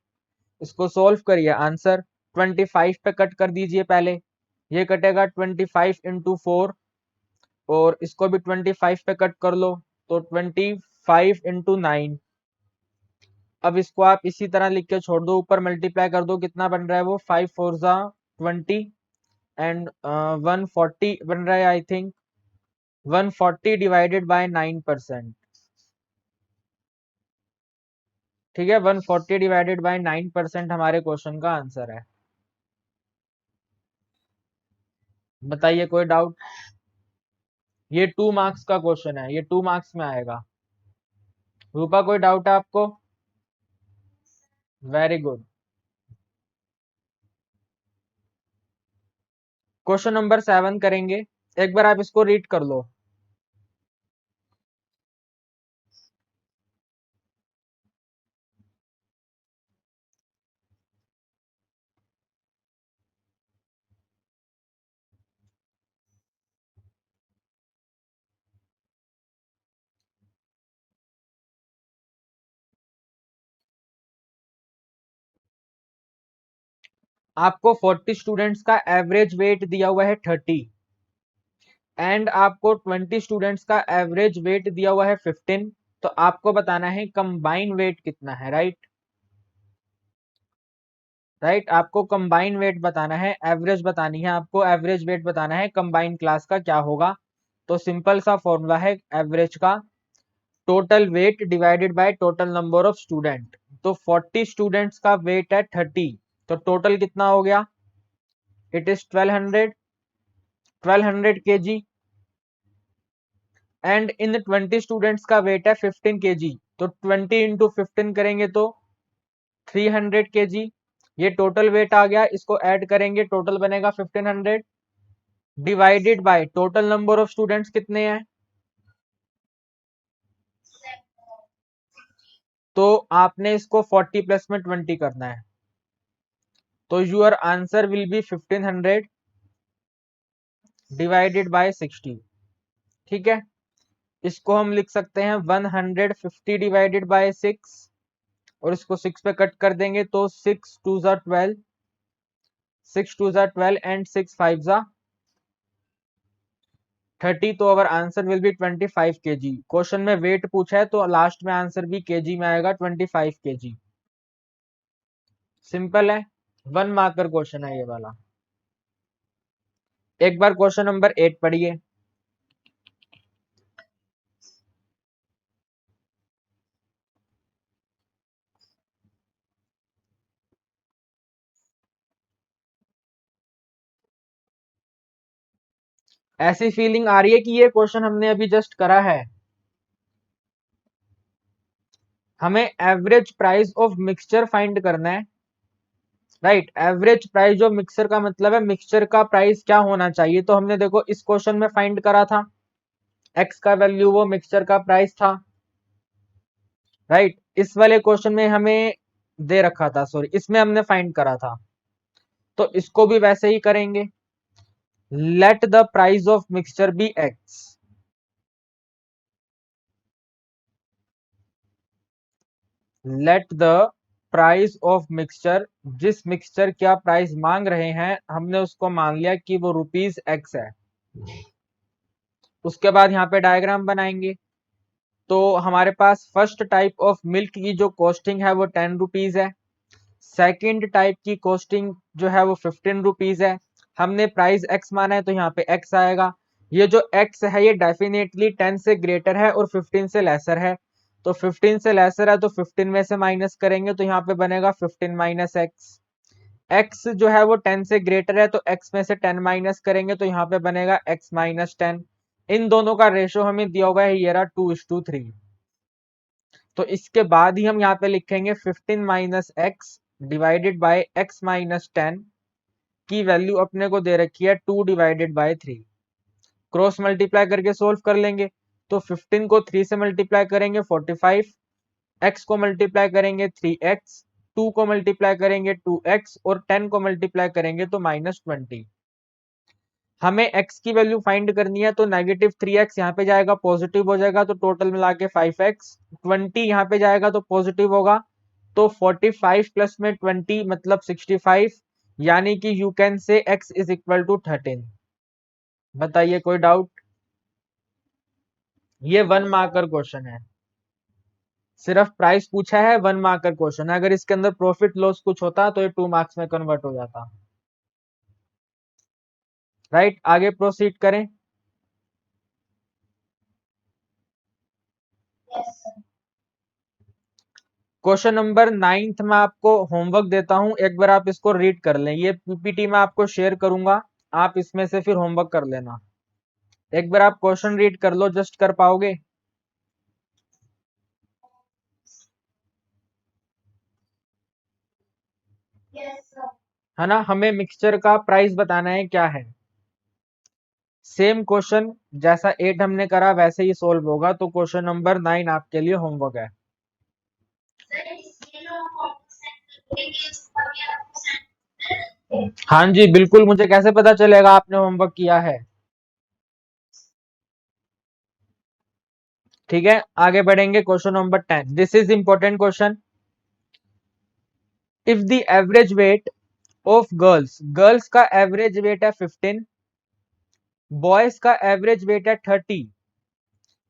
इसको सोल्व करिए, आंसर 25 पे कट कर दीजिए पहले। ये कटेगा 25 इंटू 4, और इसको भी 25 पे कट कर लो तो 25 इंटू 9। अब इसको आप इसी तरह लिख के छोड़ दो, ऊपर मल्टीप्लाई कर दो, कितना बन रहा है वो? 5 4 जा 20 एंड 140 बन रहा है आई थिंक। 140 divided by 9%। ठीक है, 140 डिवाइडेड बाय 9% हमारे क्वेश्चन का आंसर है। बताइए कोई डाउट? ये 2 मार्क्स का क्वेश्चन है, ये 2 मार्क्स में आएगा। रूपा कोई डाउट है आपको? Very good. क्वेश्चन नंबर 7 करेंगे, एक बार आप इसको रीड कर लो। आपको 40 स्टूडेंट्स का एवरेज वेट दिया हुआ है 30, एंड आपको 20 स्टूडेंट्स का एवरेज वेट दिया हुआ है 15। तो आपको बताना है कंबाइन वेट कितना है, राइट। राइट, आपको कंबाइन वेट बताना है, एवरेज बतानी है आपको, एवरेज वेट बताना है कंबाइन क्लास का क्या होगा। तो सिंपल सा फॉर्मूला है एवरेज का, total weight divided by total number of student. तो 40 स्टूडेंट्स का वेट है 30, तो टोटल कितना हो गया? It is 1200 KG. And in 20 students का वेट है 15 केजी, तो 20 इंटू 15 करेंगे तो 300 केजी। ये टोटल वेट आ गया, इसको ऐड करेंगे, टोटल बनेगा 1500 divided by total number of students कितने हैं, तो आपने इसको 40 प्लस में 20 करना है, तो your answer will be 1500 divided by 60। ठीक है, इसको हम लिख सकते हैं 150 डिवाइडेड बाय 6, और इसको 6 पे कट कर देंगे तो 6 2 जा 12, 6 2 जा 12 एंड 6 5 जा 30, तो our answer will B 25 kg। Question में वेट पूछा है तो लास्ट में आंसर भी केजी में आएगा, 25 kg। सिंपल है, 1 मार्कर क्वेश्चन है ये वाला। एक बार क्वेश्चन नंबर 8 पढ़िए। ऐसी फीलिंग आ रही है कि ये क्वेश्चन हमने अभी जस्ट करा है। हमें average price of mixture find करना है, right. Average price of mixture का मतलब है मिक्सचर का प्राइस क्या होना चाहिए, तो हमने देखो इस क्वेश्चन में फाइंड करा था, एक्स का वैल्यू वो मिक्सचर का प्राइस था, राइट। इस वाले क्वेश्चन में हमें दे रखा था, सॉरी इसमें हमने फाइंड करा था, तो इसको भी वैसे ही करेंगे। Let the price of mixture be x, let the price of mixture, जिस मिक्सचर का प्राइस मांग रहे हैं हमने उसको मान लिया कि वो रुपीज एक्स है। उसके बाद यहाँ पे डायग्राम बनाएंगे, तो हमारे पास फर्स्ट टाइप ऑफ मिल्क की जो कॉस्टिंग है वो 10 रुपीज है, सेकंड टाइप की कॉस्टिंग जो है वो 15 रुपीज है। हमने प्राइस एक्स माना है तो यहाँ पे एक्स आएगा। ये जो एक्स है ये डेफिनेटली 10 से ग्रेटर है और 15 से लेसर है, तो 15 से लेसर है तो 15 में से माइनस करेंगे तो यहाँ पे बनेगा 15 माइनस एक्स। एक्स जो है वो 10 से ग्रेटर है तो एक्स में से 10 माइनस करेंगे तो यहाँ पे बनेगा एक्स माइनस 10। इन दोनों का रेशो हमें दिया हुआ है ये रहा 2:3, तो इसके बाद ही हम यहाँ पे लिखेंगे 15 minus x divided by x minus 10 की वैल्यू अपने को दे रखी है 2 डिवाइडेड बाय 3। क्रॉस मल्टीप्लाई करके सोल्व कर लेंगे, तो 15 को 3 से मल्टीप्लाई करेंगे 45, एक्स को मल्टीप्लाई करेंगे 3x, 2 को मल्टीप्लाई करेंगे 2x और 10 को मल्टीप्लाई करेंगे तो -20। हमें x की वैल्यू फाइंड करनी है, तो -3x यहाँ पे जाएगा पॉजिटिव हो जाएगा तो टोटल मिला के 5x, 20 यहाँ पे जाएगा तो पॉजिटिव होगा, तो 45 प्लस में 20 मतलब 65, यानी कि you can say x is equal to 13। बताइए कोई डाउट? ये 1 मार्कर क्वेश्चन है, सिर्फ प्राइस पूछा है, 1 मार्कर क्वेश्चन है। अगर इसके अंदर प्रॉफिट लॉस कुछ होता तो ये 2 मार्क्स में कन्वर्ट हो जाता, राइट। आगे प्रोसीड करें। क्वेश्चन नंबर 9 में आपको होमवर्क देता हूं, एक बार आप इसको रीड कर लें, ये पीपीटी में आपको शेयर करूंगा, आप इसमें से फिर होमवर्क कर लेना। एक बार आप क्वेश्चन रीड कर लो, जस्ट कर पाओगे? है ना, हमें मिक्सचर का प्राइस बताना है क्या है। सेम क्वेश्चन जैसा 8 हमने करा वैसे ही सोल्व होगा, तो क्वेश्चन नंबर 9 आपके लिए होमवर्क है। हाँ जी बिल्कुल, मुझे कैसे पता चलेगा आपने होमवर्क किया है? ठीक है, आगे बढ़ेंगे। Question number 10, this is important question. If the average weight of girls, girls का एवरेज वेट है 15, बॉयज का एवरेज वेट है 30,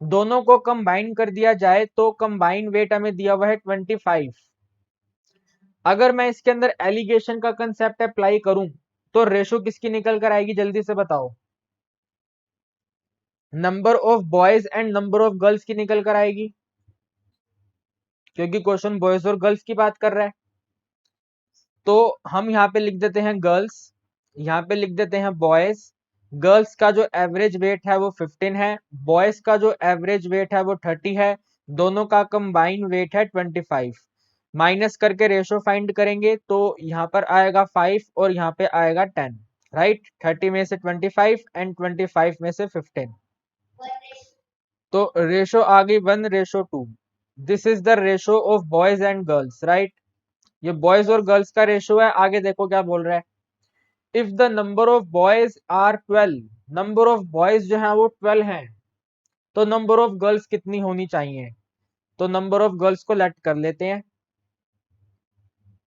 दोनों को कंबाइन कर दिया जाए तो कंबाइन वेट हमें दिया हुआ है 25। अगर मैं इसके अंदर एलिगेशन का कंसेप्ट अप्लाई करूं तो रेशो किसकी निकल कर आएगी, जल्दी से बताओ? Number of boys and number of girls की निकल कर आएगी, क्योंकि क्वेश्चन बॉयज और गर्ल्स की बात कर रहा है। तो हम यहाँ पे लिख देते हैं गर्ल्स, यहाँ पे लिख देते हैं बॉयज। गर्ल्स का जो एवरेज वेट है वो 15 है, बॉयज का जो एवरेज वेट है वो 30 है, दोनों का कंबाइन वेट है 25। माइनस करके रेशो फाइंड करेंगे तो यहाँ पर आएगा 5 और यहाँ पे आएगा 10, राइट। 30 में से 25 एंड 25 में से 15, तो रेशो आ गई 1:2। This is the ratio of boys and girls, right. ये बॉयज और गर्ल्स का रेशो है। आगे देखो क्या बोल रहा है, if the number of boys are 12, number of boys जो है वो 12 हैं, तो नंबर ऑफ गर्ल्स कितनी होनी चाहिए। तो नंबर ऑफ गर्ल्स को लेट कर लेते हैं,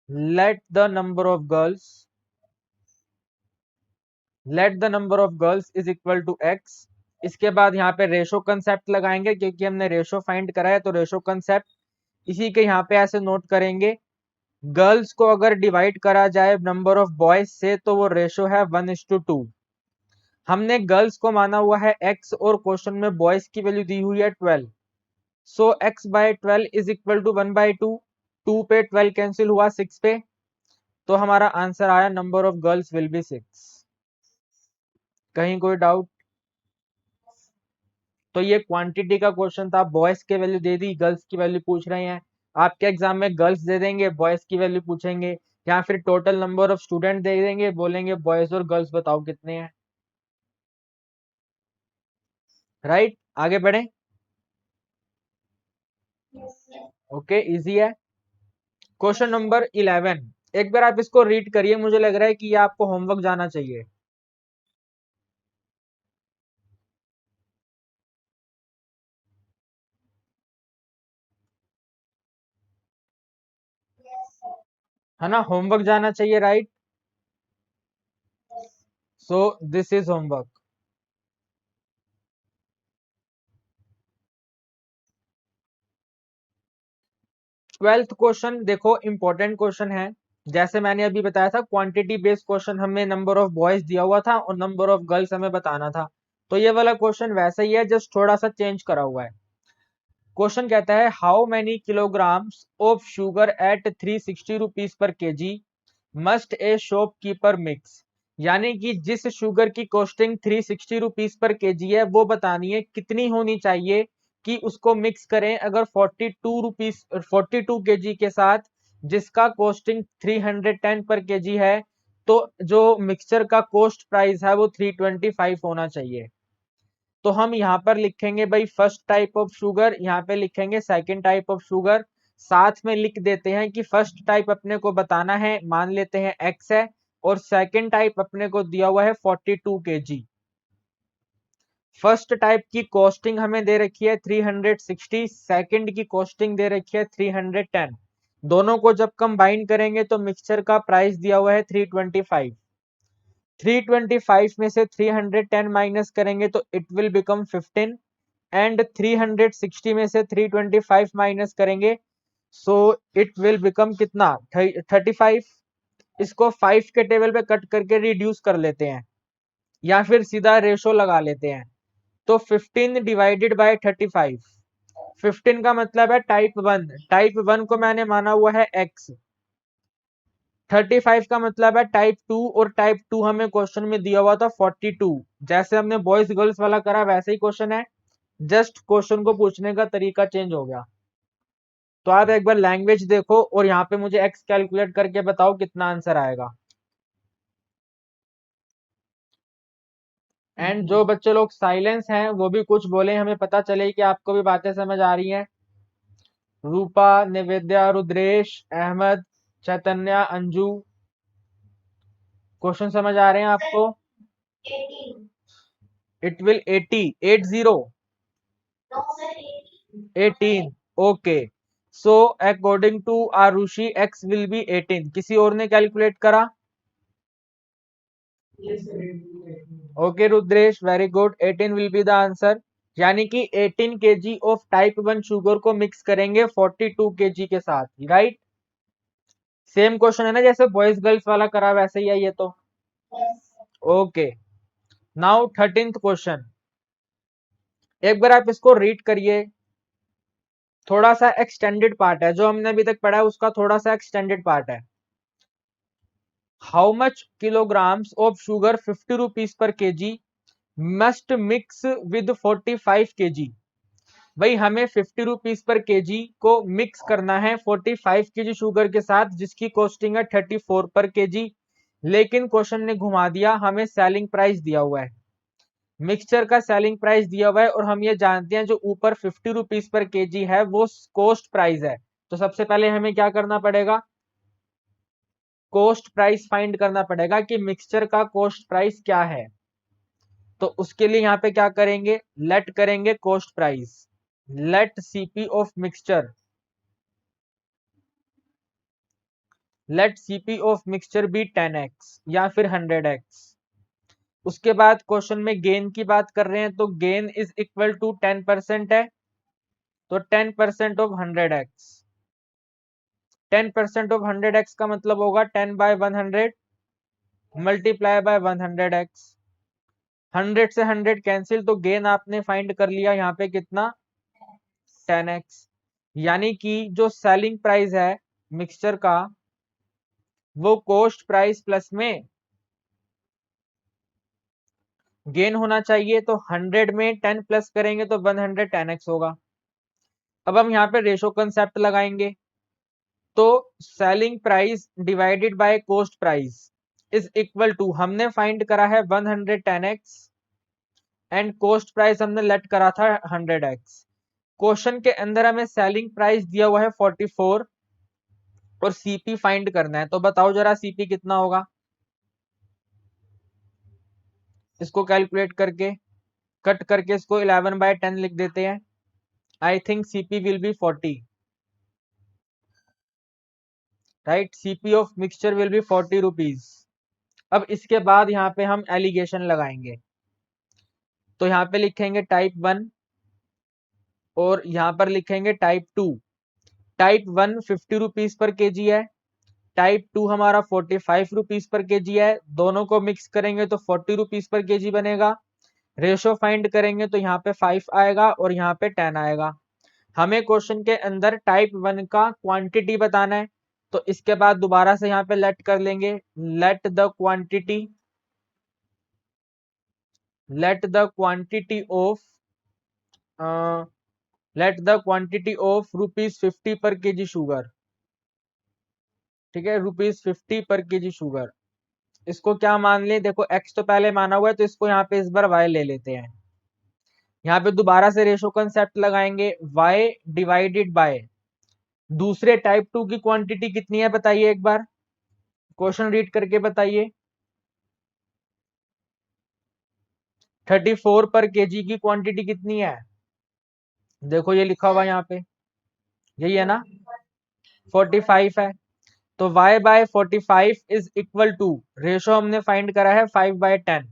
let the number of girls, let the number of girls is equal to x। इसके बाद यहाँ पे रेशो कंसेप्ट लगाएंगे, क्योंकि हमने रेशो फाइंड करा है, तो रेशो कंसेप्ट इसी के यहाँ पे ऐसे नोट करेंगे। गर्ल्स को अगर डिवाइड करा जाए नंबर ऑफ बॉयज से तो वो रेशो है 1:2। हमने गर्ल्स को माना हुआ है x और क्वेश्चन में बॉयज की वैल्यू दी हुई है 12, सो x/12 इज इक्वल टू 1/2। 2 पे 12 कैंसिल हुआ 6 पे, तो हमारा आंसर आया number of girls will be 6। कहीं कोई डाउट? तो ये क्वांटिटी का क्वेश्चन था, बॉयज की वैल्यू दे दी, गर्ल्स की वैल्यू पूछ रहे हैं। आपके एग्जाम में गर्ल्स दे देंगे, बॉयज की वैल्यू पूछेंगे, या फिर total number of student they देंगे, बोलेंगे बॉयज और गर्ल्स बताओ कितने हैं, राइट। आगे बढ़े। ओके, इजी है। क्वेश्चन नंबर 11, एक बार आप इसको रीड करिए, मुझे लग रहा है कि ये आपको होमवर्क जाना चाहिए। है ना, होमवर्क जाना चाहिए, right. So this is homework. 12th question देखो, इंपॉर्टेंट क्वेश्चन है। जैसे मैंने अभी बताया था, क्वांटिटी बेस्ड क्वेश्चन, हमें नंबर ऑफ बॉयज दिया हुआ था और नंबर ऑफ गर्ल्स हमें बताना था। तो ये वाला क्वेश्चन वैसा ही है, जस्ट थोड़ा सा चेंज करा हुआ है। क्वेश्चन कहता है how many kilograms of sugar at 360 rupees per KG must a shopkeeper mix. यानी कि जिस शुगर की कॉस्टिंग 360 रुपीज पर केजी है, वो बतानी है कितनी होनी चाहिए कि उसको मिक्स करें अगर 42 केजी के साथ, जिसका कॉस्टिंग 310 पर केजी है, तो जो मिक्सचर का कॉस्ट प्राइस है वो 325 होना चाहिए। तो हम यहाँ पर लिखेंगे भाई फर्स्ट टाइप ऑफ शुगर, यहाँ पे लिखेंगे सेकंड टाइप ऑफ शुगर, साथ में लिख देते हैं कि फर्स्ट टाइप अपने को बताना है, मान लेते हैं x है, और सेकंड टाइप अपने को दिया हुआ है 42 केजी। फर्स्ट टाइप की कॉस्टिंग हमें दे रखी है 360, सेकंड की कॉस्टिंग दे रखी है 310। दोनों को जब कंबाइन करेंगे तो मिक्सचर का प्राइस दिया हुआ है 325। 325 में से 310 माइनस करेंगे तो इट विल बिकम 15, एंड 360 में से 325 माइनस करेंगे, सो इट विल बिकम कितना, 35। इसको 5 के टेबल पे कट करके रिड्यूस कर लेते हैं, या फिर सीधा रेशो लगा लेते हैं। तो 15 डिवाइडेड बाय 35, 15 का मतलब है टाइप 1, टाइप 1 को मैंने माना हुआ है x। 35 का मतलब है टाइप 2, और टाइप 2 हमें क्वेश्चन में दिया हुआ था 42। जैसे हमने बॉयज गर्ल्स वाला करा वैसे ही क्वेश्चन है, जस्ट क्वेश्चन को पूछने का तरीका चेंज हो गया। तो आप एक बार लैंग्वेज देखो और यहाँ पे मुझे x कैलकुलेट करके बताओ कितना आंसर आएगा। एंड जो बच्चे लोग साइलेंस हैं वो भी कुछ बोले, हमें पता चले कि आपको भी बातें समझ आ रही हैं। रूपा, निवेद्या, रुद्रेश, अहमद, चैतन्या, अंजू, क्वेश्चन समझ आ रहे हैं आपको? It will 80 18। Okay, so according to Arushi x will be 18। किसी और ने कैलकुलेट करा? Okay Rudresh, very good, 18 will be the answer. यानी कि 18 केजी ऑफ टाइप 1 शुगर को मिक्स करेंगे 42 केजी के साथ, राइट। सेम क्वेश्चन है ना, जैसे बॉयज गर्ल्स वाला करा वैसे ही है ये तो। ओके, नाउ 13th क्वेश्चन, एक बार आप इसको रीड करिए। थोड़ा सा एक्सटेंडेड पार्ट है, जो हमने अभी तक पढ़ा है उसका थोड़ा सा एक्सटेंडेड पार्ट है। How much kilograms of sugar 50 rupees per KG must mix with 45 KG. भाई हमें 50 रुपीज पर केजी को मिक्स करना है 45 kg शुगर के साथ, जिसकी कॉस्टिंग है 34 पर केजी। लेकिन क्वेश्चन ने घुमा दिया, हमें सेलिंग प्राइस दिया हुआ है, मिक्सचर का सेलिंग प्राइस दिया हुआ है, और हम ये जानते हैं जो ऊपर 50 रुपीज पर केजी है वो कॉस्ट प्राइस है। तो सबसे पहले हमें क्या करना पड़ेगा, कॉस्ट प्राइस फाइंड करना पड़ेगा कि मिक्सचर का कॉस्ट प्राइस क्या है। तो उसके लिए यहाँ पे क्या करेंगे, लेट करेंगे cost price, let CP of mixture, let CP of mixture be 10x या फिर 100x। उसके बाद क्वेश्चन में गेन की बात कर रहे हैं, तो गेन इज इक्वल टू 10% है, तो 10% ऑफ 100x, 10% ऑफ 100x का मतलब होगा 10/100 मल्टीप्लाई बाय 100x। 100 से 100 कैंसिल, तो गेन आपने फाइंड कर लिया यहाँ पे कितना, 10x। यानी कि जो सेलिंग प्राइस है मिक्सचर का वो कॉस्ट प्राइस प्लस में गेन होना चाहिए, तो 100 में 10 प्लस करेंगे तो 110x होगा। अब हम यहाँ पे रेशो कंसेप्ट लगाएंगे, तो selling price divided by cost price is equal to, हमने फाइंड करा है 110x एंड कॉस्ट प्राइस हमने लेट करा था 100x। क्वेश्चन के अंदर हमें सेलिंग प्राइस दिया हुआ है 44 और सीपी फाइंड करना है, तो बताओ जरा सीपी कितना होगा, इसको कैलकुलेट करके कट करके इसको 11/10 लिख देते हैं। I think CP will be 40, right, CP of mixture will be 40 rupees. अब इसके बाद यहाँ पे हम एलिगेशन लगाएंगे, तो यहाँ पे लिखेंगे टाइप 1 और यहाँ पर लिखेंगे type 2। Type 1 50 rupees per KG है, टाइप 2 हमारा 45 रुपीज पर केजी है, दोनों को मिक्स करेंगे तो 40 रुपीज पर केजी बनेगा। रेशो फाइंड करेंगे तो यहाँ पे 5 आएगा और यहाँ पे 10 आएगा। हमें क्वेश्चन के अंदर टाइप 1 का क्वांटिटी बताना है, तो इसके बाद दोबारा से यहाँ पे लेट कर लेंगे, let the quantity, let the quantity of let the quantity of ₹50 पर केजी शुगर। ठीक है, ₹50 पर केजी शुगर, इसको क्या मान ले, देखो x तो पहले माना हुआ है तो इसको यहाँ पे इस बार y ले लेते हैं। यहाँ पे दोबारा से रेशो कंसेप्ट लगाएंगे, y डिवाइडेड बाय दूसरे टाइप 2 की क्वांटिटी कितनी है बताइए एक बार, क्वेश्चन रीड करके बताइए। 34 पर केजी की क्वांटिटी कितनी है, देखो ये लिखा हुआ यहाँ पे, यही है ना, 45 है, तो y by 45 is equal to, ratio हमने फाइंड करा है 5/10,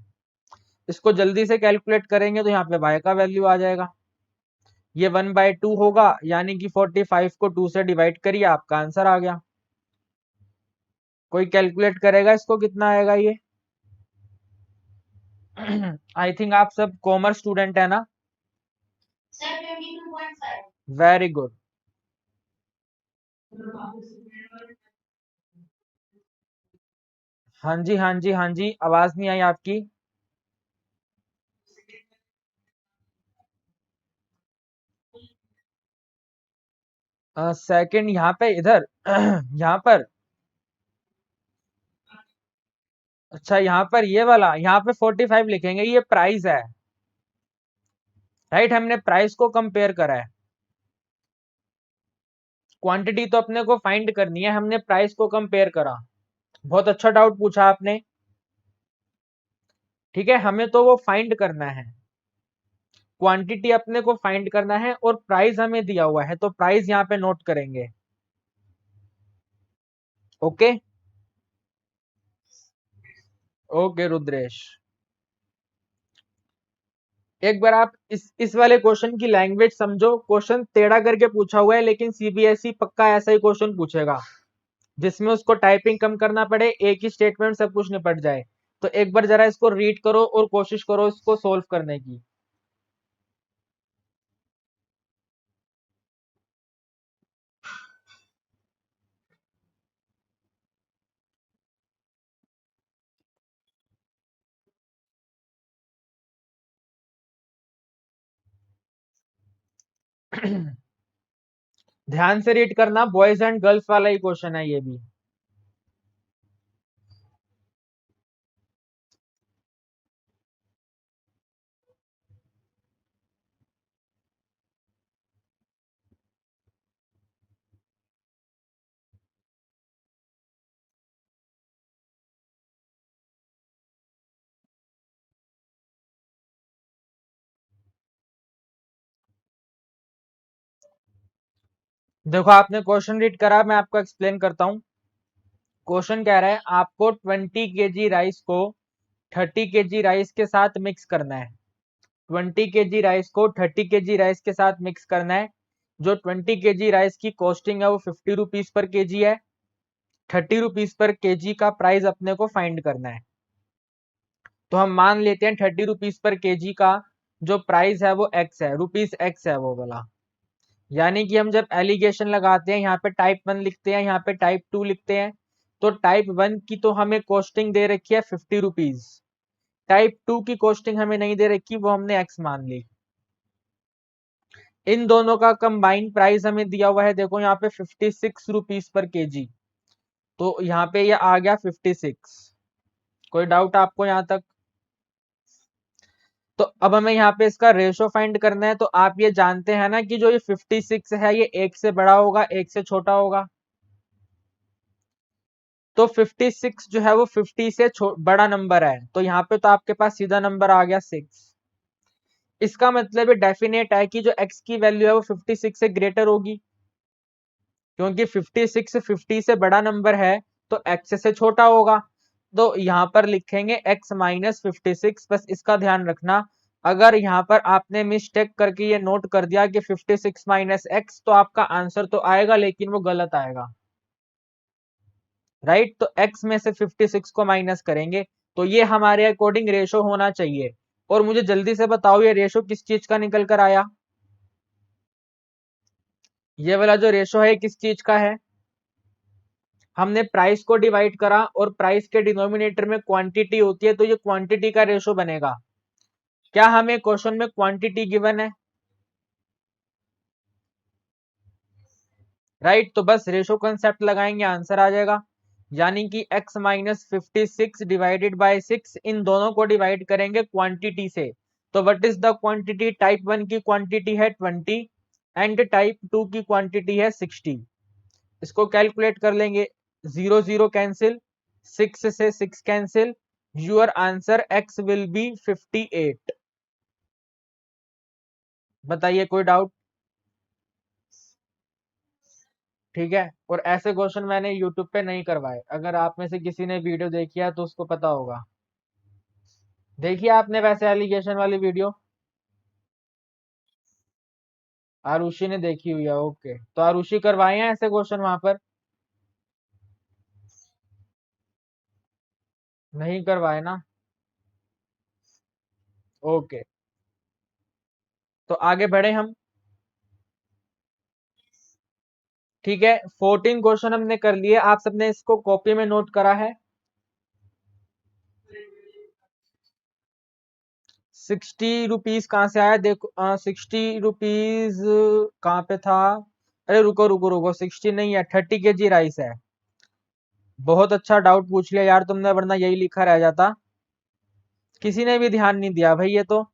इसको जल्दी से कैलकुलेट करेंगे तो यहाँ पे y का वैल्यू आ जाएगा, ये 1/2 होगा, यानी कि 45 को 2 से डिवाइड करिए, आपका आंसर आ गया। कोई कैलकुलेट करेगा इसको कितना आएगा ये, आई थिंक आप सब कॉमर्स स्टूडेंट है ना, वेरी गुड। हाँ जी हाँ जी हाँ जी, आवाज नहीं आई आपकी। सेकंड यहाँ पे इधर यहाँ पर, अच्छा यहाँ पर ये वाला, यहाँ पे 45 लिखेंगे, ये प्राइस है, राइट, हमने प्राइस को कंपेयर करा है, क्वांटिटी तो अपने को फाइंड करनी है, हमने प्राइस को कंपेयर करा। बहुत अच्छा डाउट पूछा आपने, ठीक है, हमें तो वो फाइंड करना है, क्वांटिटी अपने को फाइंड करना है और प्राइस हमें दिया हुआ है, तो प्राइस यहाँ पे नोट करेंगे। ओके, ओके रुद्रेश, एक बार आप इस वाले क्वेश्चन की लैंग्वेज समझो, क्वेश्चन टेढ़ा करके पूछा हुआ है, लेकिन सीबीएसई पक्का ऐसा ही क्वेश्चन पूछेगा जिसमें उसको टाइपिंग कम करना पड़े, एक ही स्टेटमेंट सब कुछ निपट जाए। तो एक बार जरा इसको रीड करो और कोशिश करो इसको सोल्व करने की। ध्यान से रीड करना, बॉयज एंड गर्ल्स वाला ही क्वेश्चन है ये भी। देखो आपने क्वेश्चन रीड करा, मैं आपको एक्सप्लेन करता हूँ। क्वेश्चन कह रहा है आपको 20 kg राइस को 30 kg राइस के साथ मिक्स करना है। 20 kg राइस को 30 kg राइस के साथ मिक्स करना है। जो 20 kg राइस की कॉस्टिंग है वो 50 रुपीज पर केजी है। 30 रुपीज पर केजी का प्राइस अपने को फाइंड करना है। तो हम मान लेते हैं 30 रुपीज पर केजी का जो प्राइस है वो एक्स है, रुपीज एक्स है वो वाला। यानी कि हम जब एलिगेशन लगाते हैं यहाँ पे टाइप 1 लिखते हैं, यहाँ पे टाइप 2 लिखते हैं। तो टाइप 1 की तो हमें कॉस्टिंग दे रखी है 50 रुपीज। टाइप 2 की कॉस्टिंग हमें नहीं दे रखी, वो हमने एक्स मान ली। इन दोनों का कंबाइंड प्राइस हमें दिया हुआ है, देखो यहाँ पे 56 रुपीज पर केजी। तो यहाँ पे ये आ गया 56। कोई डाउट आपको यहाँ तक? तो अब हमें यहाँ पे इसका रेशो फाइंड करना है। तो आप ये जानते हैं ना कि जो ये 56 है ये एक से बड़ा होगा, एक से छोटा होगा। तो 56 जो है वो 50 से बड़ा नंबर है, तो यहाँ पे तो आपके पास सीधा नंबर आ गया 6। इसका मतलब ये डेफिनेट है कि जो x की वैल्यू है वो 56 से ग्रेटर होगी, क्योंकि 56 50 से बड़ा नंबर है तो x से छोटा होगा। तो यहाँ पर लिखेंगे x माइनस 56। बस इसका ध्यान रखना, अगर यहाँ पर आपने मिस्टेक करके ये नोट कर दिया कि 56 माइनस एक्स, तो आपका आंसर तो आएगा लेकिन वो गलत आएगा। राइट, तो x में से 56 को माइनस करेंगे। तो ये हमारे अकॉर्डिंग रेशो होना चाहिए। और मुझे जल्दी से बताओ ये रेशो किस चीज का निकल कर आया? ये वाला जो रेशो है किस चीज का है? हमने प्राइस को डिवाइड करा और प्राइस के डिनोमिनेटर में क्वांटिटी होती है, तो ये क्वांटिटी का रेशो बनेगा। क्या हमें क्वेश्चन में क्वांटिटी गिवन है? राइट, तो बस रेशो कंसेप्ट लगाएंगे, आंसर आ जाएगा। यानी कि x माइनस 56 डिवाइडेड बाय 6, इन दोनों को डिवाइड करेंगे क्वांटिटी से। तो what is the quantity? Type 1 की क्वांटिटी है 20 एंड टाइप 2 की क्वांटिटी है 60। इसको कैलकुलेट कर लेंगे, 0 0 कैंसिल, 6 से 6 cancel. Your answer x will B 58। बताइए कोई डाउट? ठीक है, और ऐसे क्वेश्चन मैंने यूट्यूब पे नहीं करवाए, अगर आप में से किसी ने वीडियो देखी है तो उसको पता होगा। देखिए आपने वैसे एलिगेशन वाली वीडियो? आरुषि ने देखी हुई है, ओके। तो आरुषि करवाए हैं ऐसे क्वेश्चन वहां पर? नहीं करवाए ना? ओके, तो आगे बढ़े हम। ठीक है, 14 क्वेश्चन हमने कर लिए, आप सबने इसको कॉपी में नोट करा है? 60 रुपीज कहाँ से आया? देखो 60 रुपीज कहाँ पे था? अरे रुको रुको रुको, 60 नहीं है, 30 kg राइस है। बहुत अच्छा डाउट पूछ लिया यार तुमने, वरना यही लिखा रह जाता। किसी ने भी ध्यान नहीं दिया भाई ये तो।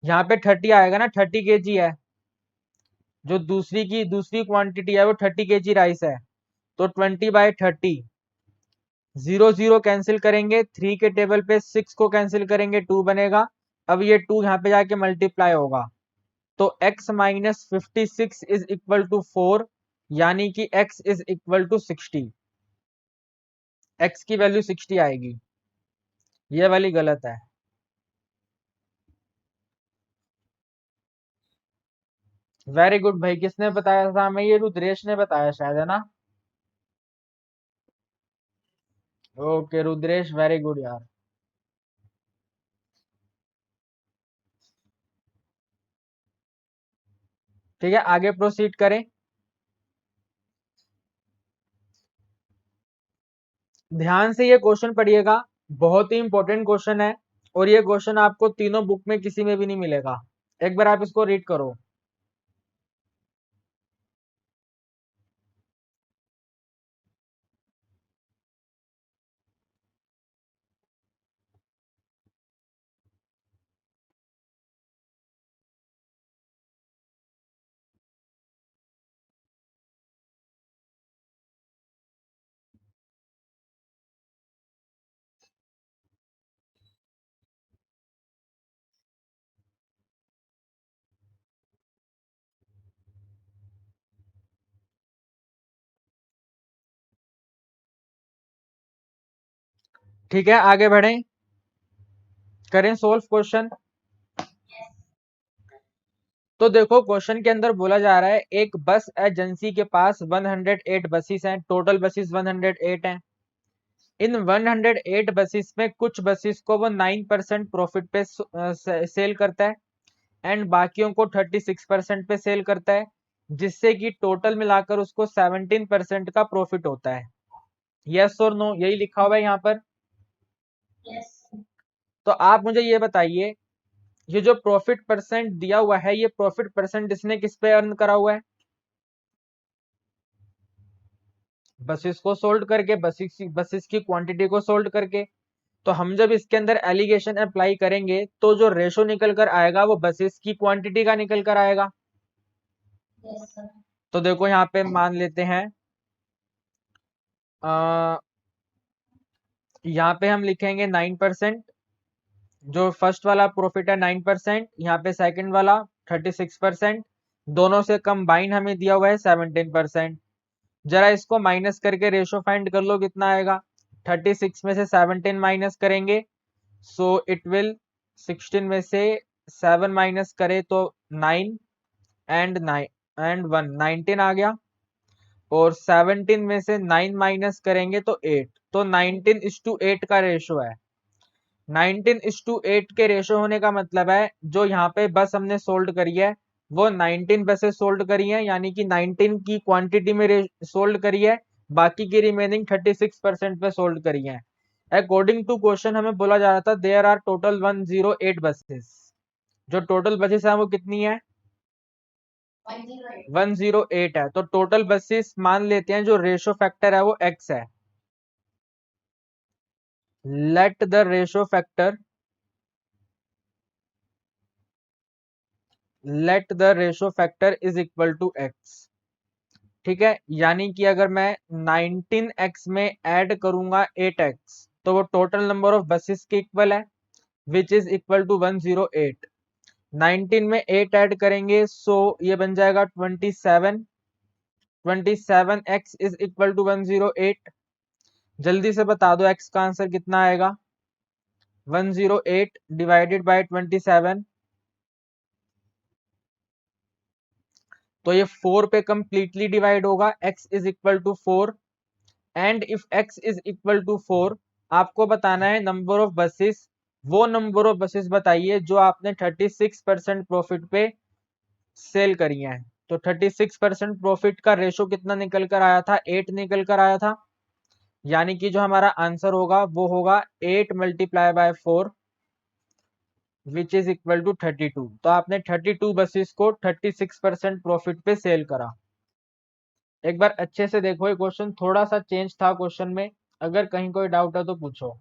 यहाँ पे 30 आएगा ना, 30 kg है। जो दूसरी क्वांटिटी है वो 30 kg राइस है। तो 20/30, 0 0 कैंसिल करेंगे, 3 के टेबल पे 6 को कैंसिल करेंगे, 2 बनेगा। अब ये 2 यहाँ पे जाके मल्टीप्लाई होगा। तो x minus 56 is equal to 4, यानी कि x is equal to 60। x की वैल्यू 60 आएगी, ये वाली गलत है। वेरी गुड भाई, किसने बताया था हमें? ये रुद्रेश ने बताया शायद, है ना? ओके रुद्रेश, वेरी गुड यार। ठीक है, आगे प्रोसीड करें। ध्यान से ये क्वेश्चन पढ़िएगा, बहुत ही इंपॉर्टेंट क्वेश्चन है। और ये क्वेश्चन आपको तीनों बुक में किसी में भी नहीं मिलेगा। एक बार आप इसको रीड करो। ठीक है, आगे बढ़ें, करें सोल्व क्वेश्चन। तो देखो क्वेश्चन के अंदर बोला जा रहा है एक बस एजेंसी के पास 108 बसेस हैं, टोटल बसेस 108 हैं। इन 108 बसेस में कुछ बसेस को वो 9% प्रॉफिट पे सेल करता है एंड बाकियों को 36% पे सेल करता है, जिससे कि टोटल मिलाकर उसको 17% का प्रॉफिट होता है। यस और नो, यही लिखा हुआ है यहाँ पर। तो आप मुझे ये बताइए, ये जो प्रॉफिट परसेंट दिया हुआ है, ये प्रॉफिट परसेंट इसने किस पे अर्न करा हुआ है? बसेस को सोल्ड करके, बसेस की क्वांटिटी को सोल्ड करके। तो हम जब इसके अंदर एलिगेशन अप्लाई करेंगे तो जो रेशो निकल कर आएगा वो बसेस की क्वांटिटी का निकल कर आएगा। तो देखो यहाँ पे मान लेते हैं, यहाँ पे हम लिखेंगे 9%। जो फर्स्ट वाला प्रॉफिट है 9%, यहाँ पे सेकंड वाला 36%, दोनों से कंबाइन हमें दिया हुआ है 17%। जरा इसको माइनस करके रेशो फाइंड कर लो, कितना आएगा। 36 में से 17 माइनस करेंगे, सो इट विल 16 में से 7 माइनस करे तो 9 एंड 9 एंड 1 19 आ गया। और 17 में से 9 माइनस करेंगे तो 8, तो 19:8 का रेशो है। 19:8 के रेशो होने का मतलब है जो यहाँ पे बस हमने सोल्ड करी है वो 19 बसेस सोल्ड करी है, यानी कि 19 की क्वांटिटी में सोल्ड करी है, बाकी की रिमेनिंग 36% पे सोल्ड करी है। अकॉर्डिंग टू क्वेश्चन हमें बोला जा रहा था देयर आर टोटल 108 बसेस। जो टोटल बसेस है वो कितनी है? 108 है। तो टोटल बसेस मान लेते हैं, जो रेशो फैक्टर है वो x है। Let the ratio factor is equal to x। ठीक है, यानी कि अगर मैं 19x में ऐड करूंगा 8x तो वो टोटल नंबर ऑफ बसेस के इक्वल है, विच इज इक्वल टू 108। 19 में 8 ऐड करेंगे सो ये बन जाएगा 27। 27x is equal to 108। जल्दी से बता दो x का आंसर कितना आएगा। 108 डिवाइडेड बाय 27, तो ये 4 पे कंप्लीटली डिवाइड होगा। x is equal to 4 and if x is equal to 4, आपको बताना है नंबर ऑफ बसेस। वो नंबर ऑफ बसेस बताइए जो आपने 36% प्रॉफिट पे सेल करी हैं। तो 36% प्रॉफिट का रेशो कितना निकल कर आया था? 8 निकल कर आया था। यानी कि जो हमारा आंसर होगा वो होगा 8 multiply by 4 which is equal to 32। तो आपने 32 बसेस को 36% प्रॉफिट पे सेल करा। एक बार अच्छे से देखो, ये क्वेश्चन थोड़ा सा चेंज था क्वेश्चन में, अगर कहीं कोई डाउट है तो पूछो।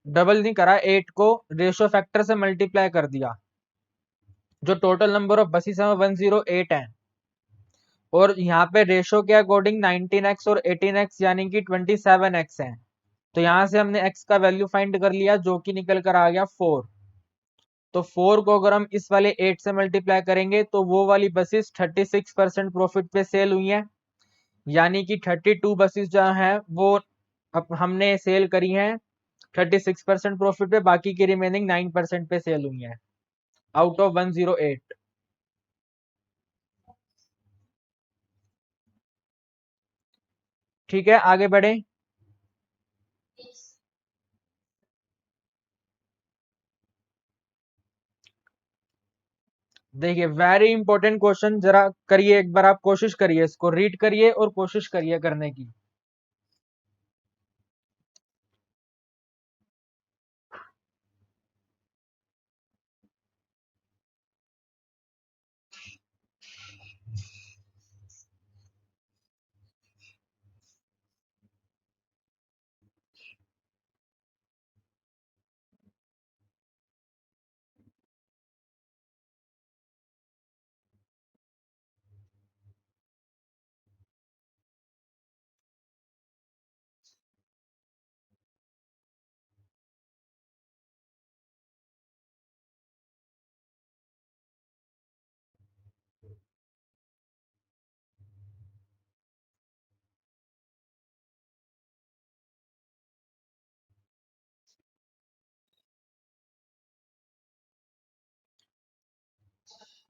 डबल नहीं करा, 8 को रेशो फैक्टर से मल्टीप्लाई कर दिया। जो टोटल नंबर ऑफ बसेस है वो 108 है, और यहाँ पे रेशो के अकॉर्डिंग 19x और 18x यानी कि 27x है। तो यहाँ से हमने x का वैल्यू फाइंड कर लिया जो कि निकल कर आ गया 4। तो 4 को अगर हम इस वाले 8 से मल्टीप्लाई करेंगे तो वो वाली बसेस 36% प्रॉफिट पे सेल हुई हैं, यानी कि 32 बसेस जो हैं वो अब हमने सेल करी हैं 36% प्रॉफिट पे, बाकी की रिमेनिंग 9% पे सेल हुई है आउट ऑफ 108। ठीक है, आगे बढ़े। देखिए वेरी इंपॉर्टेंट क्वेश्चन, जरा करिए एक बार, आप कोशिश करिए, इसको रीड करिए और कोशिश करिए करने की।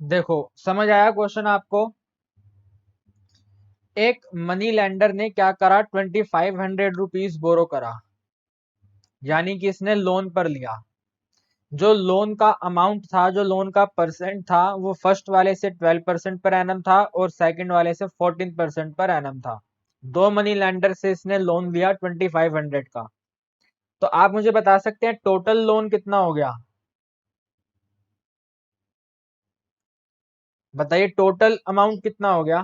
देखो समझ आया क्वेश्चन आपको? एक मनी लेंडर ने क्या करा, 2500 रुपीज बोरो करा, यानी कि इसने लोन पर लिया। जो लोन का अमाउंट था, जो लोन का परसेंट था, वो फर्स्ट वाले से 12% पर एनम था और सेकंड वाले से 14% पर एनम था। दो मनी लेंडर से इसने लोन लिया 2500 का। तो आप मुझे बता सकते हैं टोटल लोन कितना हो गया? बताइए टोटल अमाउंट कितना हो गया?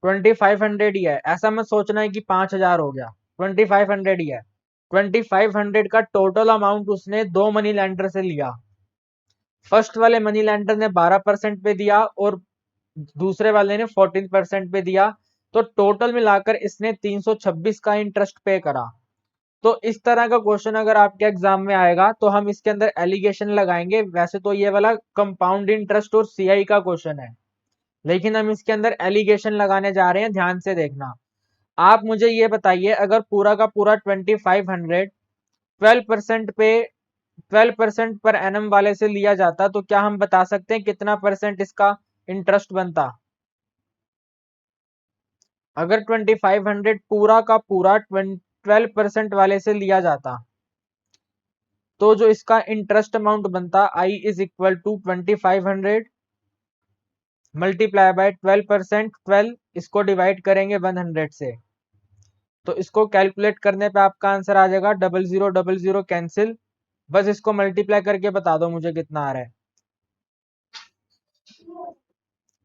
2500 ही है, ऐसा मत सोचना है कि 5000 हो गया। 2500 ही है। 2500 का टोटल अमाउंट उसने दो मनी लेंडर से लिया। फर्स्ट वाले मनी लेंडर ने 12% पे दिया और दूसरे वाले ने 14% पे दिया। तो टोटल मिलाकर इसने 326 का इंटरेस्ट पे करा। तो इस तरह का क्वेश्चन अगर आपके एग्जाम में आएगा तो हम इसके अंदर एलिगेशन लगाएंगे। वैसे तो ये वाला कंपाउंड इंटरेस्ट और सीआई का क्वेश्चन है, लेकिन हम इसके अंदर एलिगेशन लगाने जा रहे हैं, ध्यान से देखना। आप मुझे ये बताइए, अगर पूरा का पूरा 2500 12% पे 12% पर एनम वाले से लिया जाता तो क्या हम बता सकते हैं कितना परसेंट इसका इंटरेस्ट बनता? अगर 2500 पूरा का पूरा 12% वाले से लिया जाता तो जो इसका इंटरेस्ट अमाउंट बनता, I is equal to 2500 multiply by 12%, 12 इसको डिवाइड करेंगे 100 से, तो इसको कैलकुलेट करने पे आपका आंसर आ जाएगा 0000 कैंसिल। बस इसको मल्टीप्लाई करके बता दो मुझे कितना आ रहा है।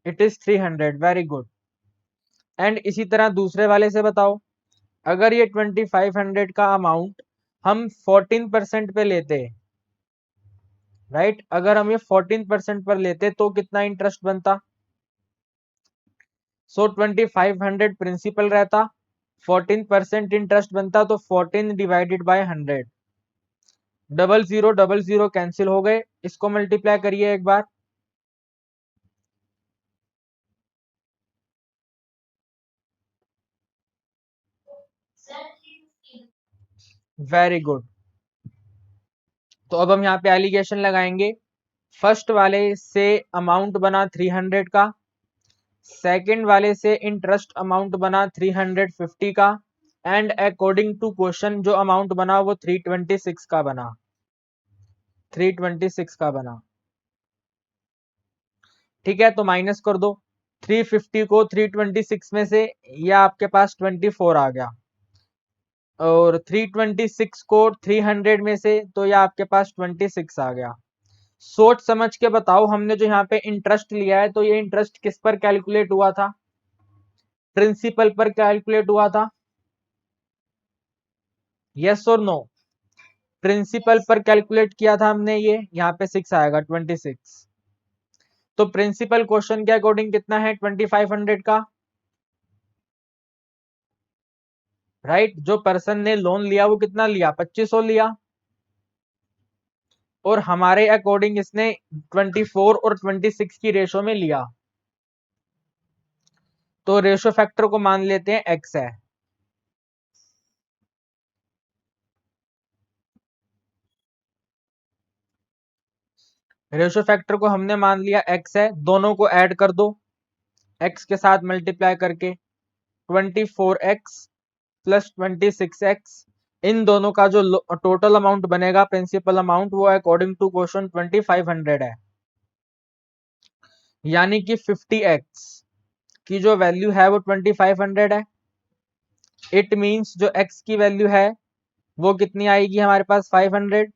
It is 300, very good. And इसी तरह दूसरे वाले से बताओ, अगर ये 2500 का अमाउंट हम 14% पे लेते, राइट, अगर हम ये 14% पर लेते तो कितना इंटरेस्ट बनता? सो 2500 प्रिंसिपल रहता, 14% इंटरेस्ट बनता, तो 14 डिवाइडेड बाय 100, 0000 कैंसिल हो गए। इसको मल्टीप्लाई करिए एक बार। Very good. तो अब हम यहाँ पे एलिगेशन लगाएंगे। फर्स्ट वाले से अमाउंट बना 300 का, सेकंड वाले से इंटरेस्ट अमाउंट बना 350 का, एंड अकॉर्डिंग टू क्वेश्चन जो अमाउंट बना वो 326 का बना, 326 का बना। ठीक है, तो माइनस कर दो 350 को 326 में से, ये आपके पास 24 आ गया, और 326 को 300 में से तो ये आपके पास 26 आ गया। सोच समझ के बताओ, हमने जो यहाँ पे इंटरेस्ट लिया है तो ये इंटरेस्ट किस पर कैलकुलेट हुआ था? प्रिंसिपल पर कैलकुलेट हुआ था, यस और नो? प्रिंसिपल पर कैलकुलेट किया था हमने, ये यहाँ पे 6 आएगा, 26। तो प्रिंसिपल क्वेश्चन के अकॉर्डिंग कितना है 2500 का? राइट, जो पर्सन ने लोन लिया वो कितना लिया, 2500 लिया, और हमारे अकॉर्डिंग इसने 24 और 26 की रेशो में लिया, तो रेशो फैक्टर को मान लेते हैं एक्स है। रेशो फैक्टर को हमने मान लिया एक्स है, दोनों को ऐड कर दो एक्स के साथ मल्टीप्लाई करके, 24x प्लस 26x, इन दोनों का जो टोटल अमाउंट बनेगा प्रिंसिपल अमाउंट वो अकॉर्डिंग टू क्वेश्चन 2500 है। यानी कि 50x की जो वैल्यू है वो 2500 है। इट मींस जो x की वैल्यू है वो कितनी आएगी हमारे पास 500।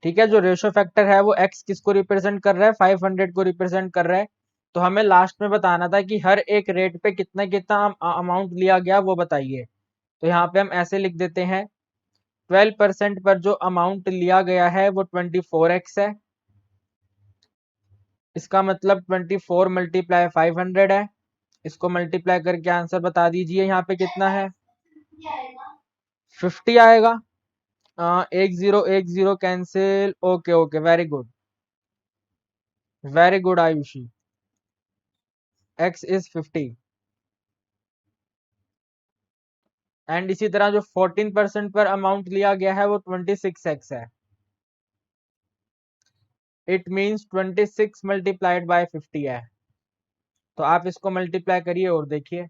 ठीक है, जो रेशो फैक्टर है वो x किसको रिप्रेजेंट कर रहा है, 500 को रिप्रेजेंट कर रहा है। तो हमें लास्ट में बताना था कि हर एक रेट पे कितना कितना अमाउंट लिया गया वो बताइए। तो यहाँ पे हम ऐसे लिख देते हैं 12% पर जो अमाउंट लिया गया है वो 24x है। इसका मतलब 24 मल्टीप्लाई 500 है। इसको मल्टीप्लाई करके आंसर बता दीजिए यहाँ पे कितना है, 50 आएगा। एक zero cancel. Okay okay, very good, very good Ayushi, x is 50। And इसी तरह जो 14% पर अमाउंट लिया गया है वो 26x है। इट मींस 26 मल्टीप्लाइड बाय 50 है। तो आप इसको मल्टीप्लाई करिए और देखिए,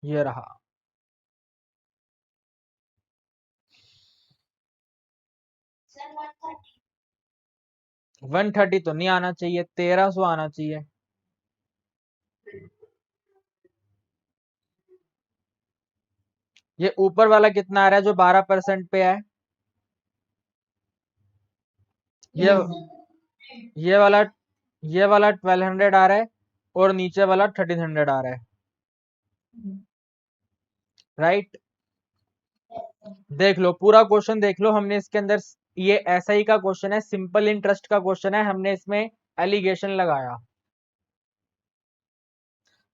ये रहा। 130 तो नहीं आना चाहिए, 1300 आना चाहिए। ये ऊपर वाला कितना आ रहा है जो 12% पे है, ये ये वाला, ये वाला 1200 आ रहा है और नीचे वाला 1300 आ रहा है, राइट। देख लो पूरा क्वेश्चन देख लो, हमने इसके अंदर ये एसआई का क्वेश्चन है, सिंपल इंटरेस्ट का क्वेश्चन है, हमने इसमें एलिगेशन लगाया।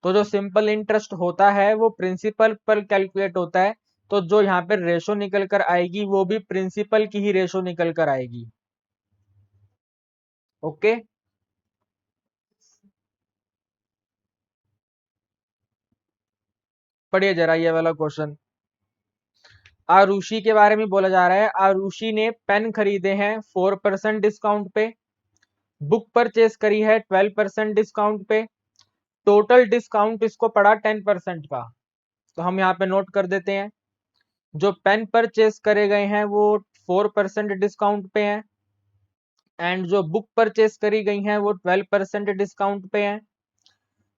तो जो सिंपल इंटरेस्ट होता है वो प्रिंसिपल पर कैलकुलेट होता है। तो जो यहाँ पे रेशो निकल कर आएगी वो भी प्रिंसिपल की ही रेशो निकल कर आएगी। ओके, पढ़िए जरा ये वाला क्वेश्चन। आरुषि के बारे में बोला जा रहा है। आरुषि ने पेन खरीदे हैं 4% डिस्काउंट पे, बुक परचेस करी है 12% डिस्काउंट पे, टोटल डिस्काउंट इसको पड़ा 10% का। तो हम यहाँ पे नोट कर देते हैं, जो पेन परचेस करे गए हैं वो 4% डिस्काउंट पे हैं, एंड जो बुक परचेस करी गई हैं वो 12% डिस्काउंट पे हैं,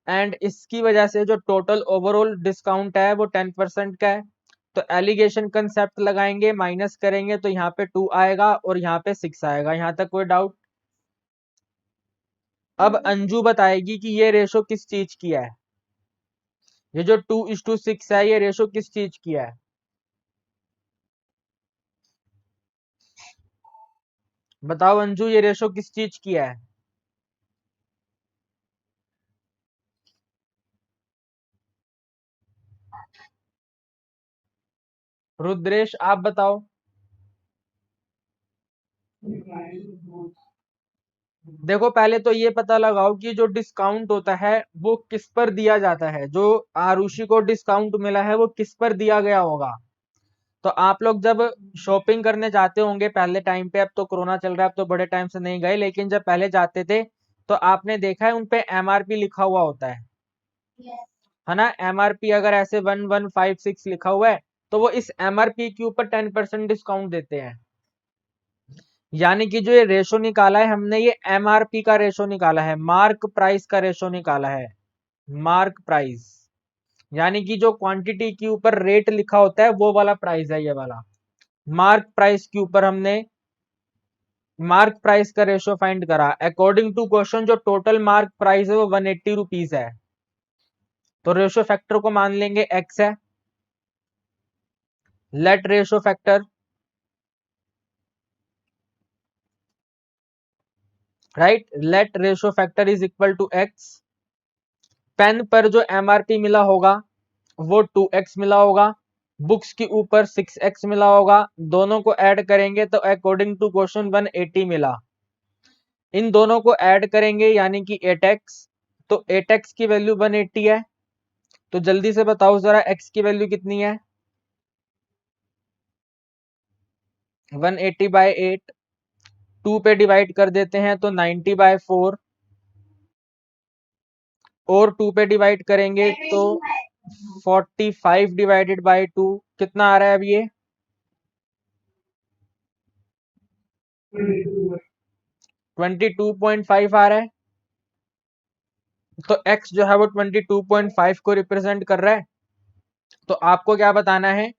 एंड इसकी वजह से जो टोटल ओवरऑल डिस्काउंट है वो 10% का है। तो एलिगेशन कंसेप्ट लगाएंगे, माइनस करेंगे तो यहाँ पे 2 आएगा और यहाँ पे 6 आएगा। यहाँ तक कोई डाउट? अब अंजू बताएगी कि ये रेशो किस चीज की है, ये जो 2:6 है ये रेशो किस चीज की है। बताओ अंजू, ये रेशो किस चीज की है? रुद्रेश आप बताओ। देखो पहले तो ये पता लगाओ कि जो डिस्काउंट होता है वो किस पर दिया जाता है, जो आरुषि को डिस्काउंट मिला है वो किस पर दिया गया होगा। तो आप लोग जब शॉपिंग करने जाते होंगे पहले टाइम पे, अब तो कोरोना चल रहा है, अब तो बड़े टाइम से नहीं गए, लेकिन जब पहले जाते थे तो आपने देखा है उन पे एमआरपी लिखा हुआ होता है ना। एमआरपी अगर ऐसे 1156 लिखा हुआ है तो वो इस एमआरपी के ऊपर 10% डिस्काउंट देते हैं। यानी कि जो ये रेशो निकाला है हमने, ये एमआरपी का रेशो निकाला है, मार्क प्राइस का रेशो निकाला है, मार्क प्राइस। यानी कि जो क्वांटिटी के ऊपर रेट लिखा होता है वो वाला प्राइस है ये वाला। मार्क प्राइस के ऊपर हमने मार्क प्राइस का रेशो फाइंड करा। अकॉर्डिंग टू क्वेश्चन जो टोटल मार्क प्राइस है वो 180 रुपीज है। तो रेशो फैक्टर को मान लेंगे एक्स है। Let ratio factor, right, let ratio factor is equal to x. Pen पर जो एमआरपी मिला होगा वो 2x मिला होगा, बुक्स के ऊपर 6x मिला होगा, दोनों को ऐड करेंगे तो अकॉर्डिंग टू क्वेश्चन 180 मिला। इन दोनों को ऐड करेंगे यानी कि 8x, तो 8x की वैल्यू 180 है। तो जल्दी से बताओ जरा x की वैल्यू कितनी है, 180 बाय 8। 2 पे डिवाइड कर देते हैं तो 90/4, और 2 पे डिवाइड करेंगे तो 45 डिवाइडेड बाय 2 कितना आ रहा है अब ये 22.5 आ रहा है। तो x जो है वो 22.5 को रिप्रेजेंट कर रहा है। तो आपको क्या बताना है,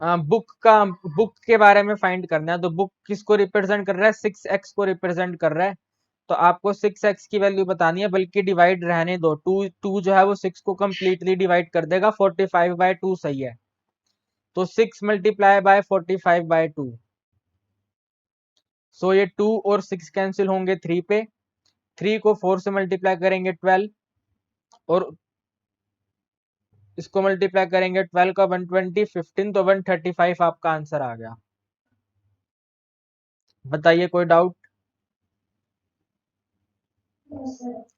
बुक के बारे में फाइंड करना है। तो बुक किसको रिप्रेजेंट कर रहा है, 6x को रिप्रेजेंट कर रहा है। तो आपको 6x की वैल्यू बतानी है, बल्कि डिवाइड रहने दो, टू जो है वो 6 को कंप्लीटली डिवाइड कर देगा, 45/2 सही है। तो 6 मल्टीप्लाई बाय 45/2, सो ये 2 और 6 कैंसिल होंगे 3 पे, 3 को 4 से मल्टीप्लाई करेंगे 12, और इसको मल्टीप्लाई करेंगे 12 का 120, 15, तो 135 आपका आंसर आ गया। बताइए कोई डाउट।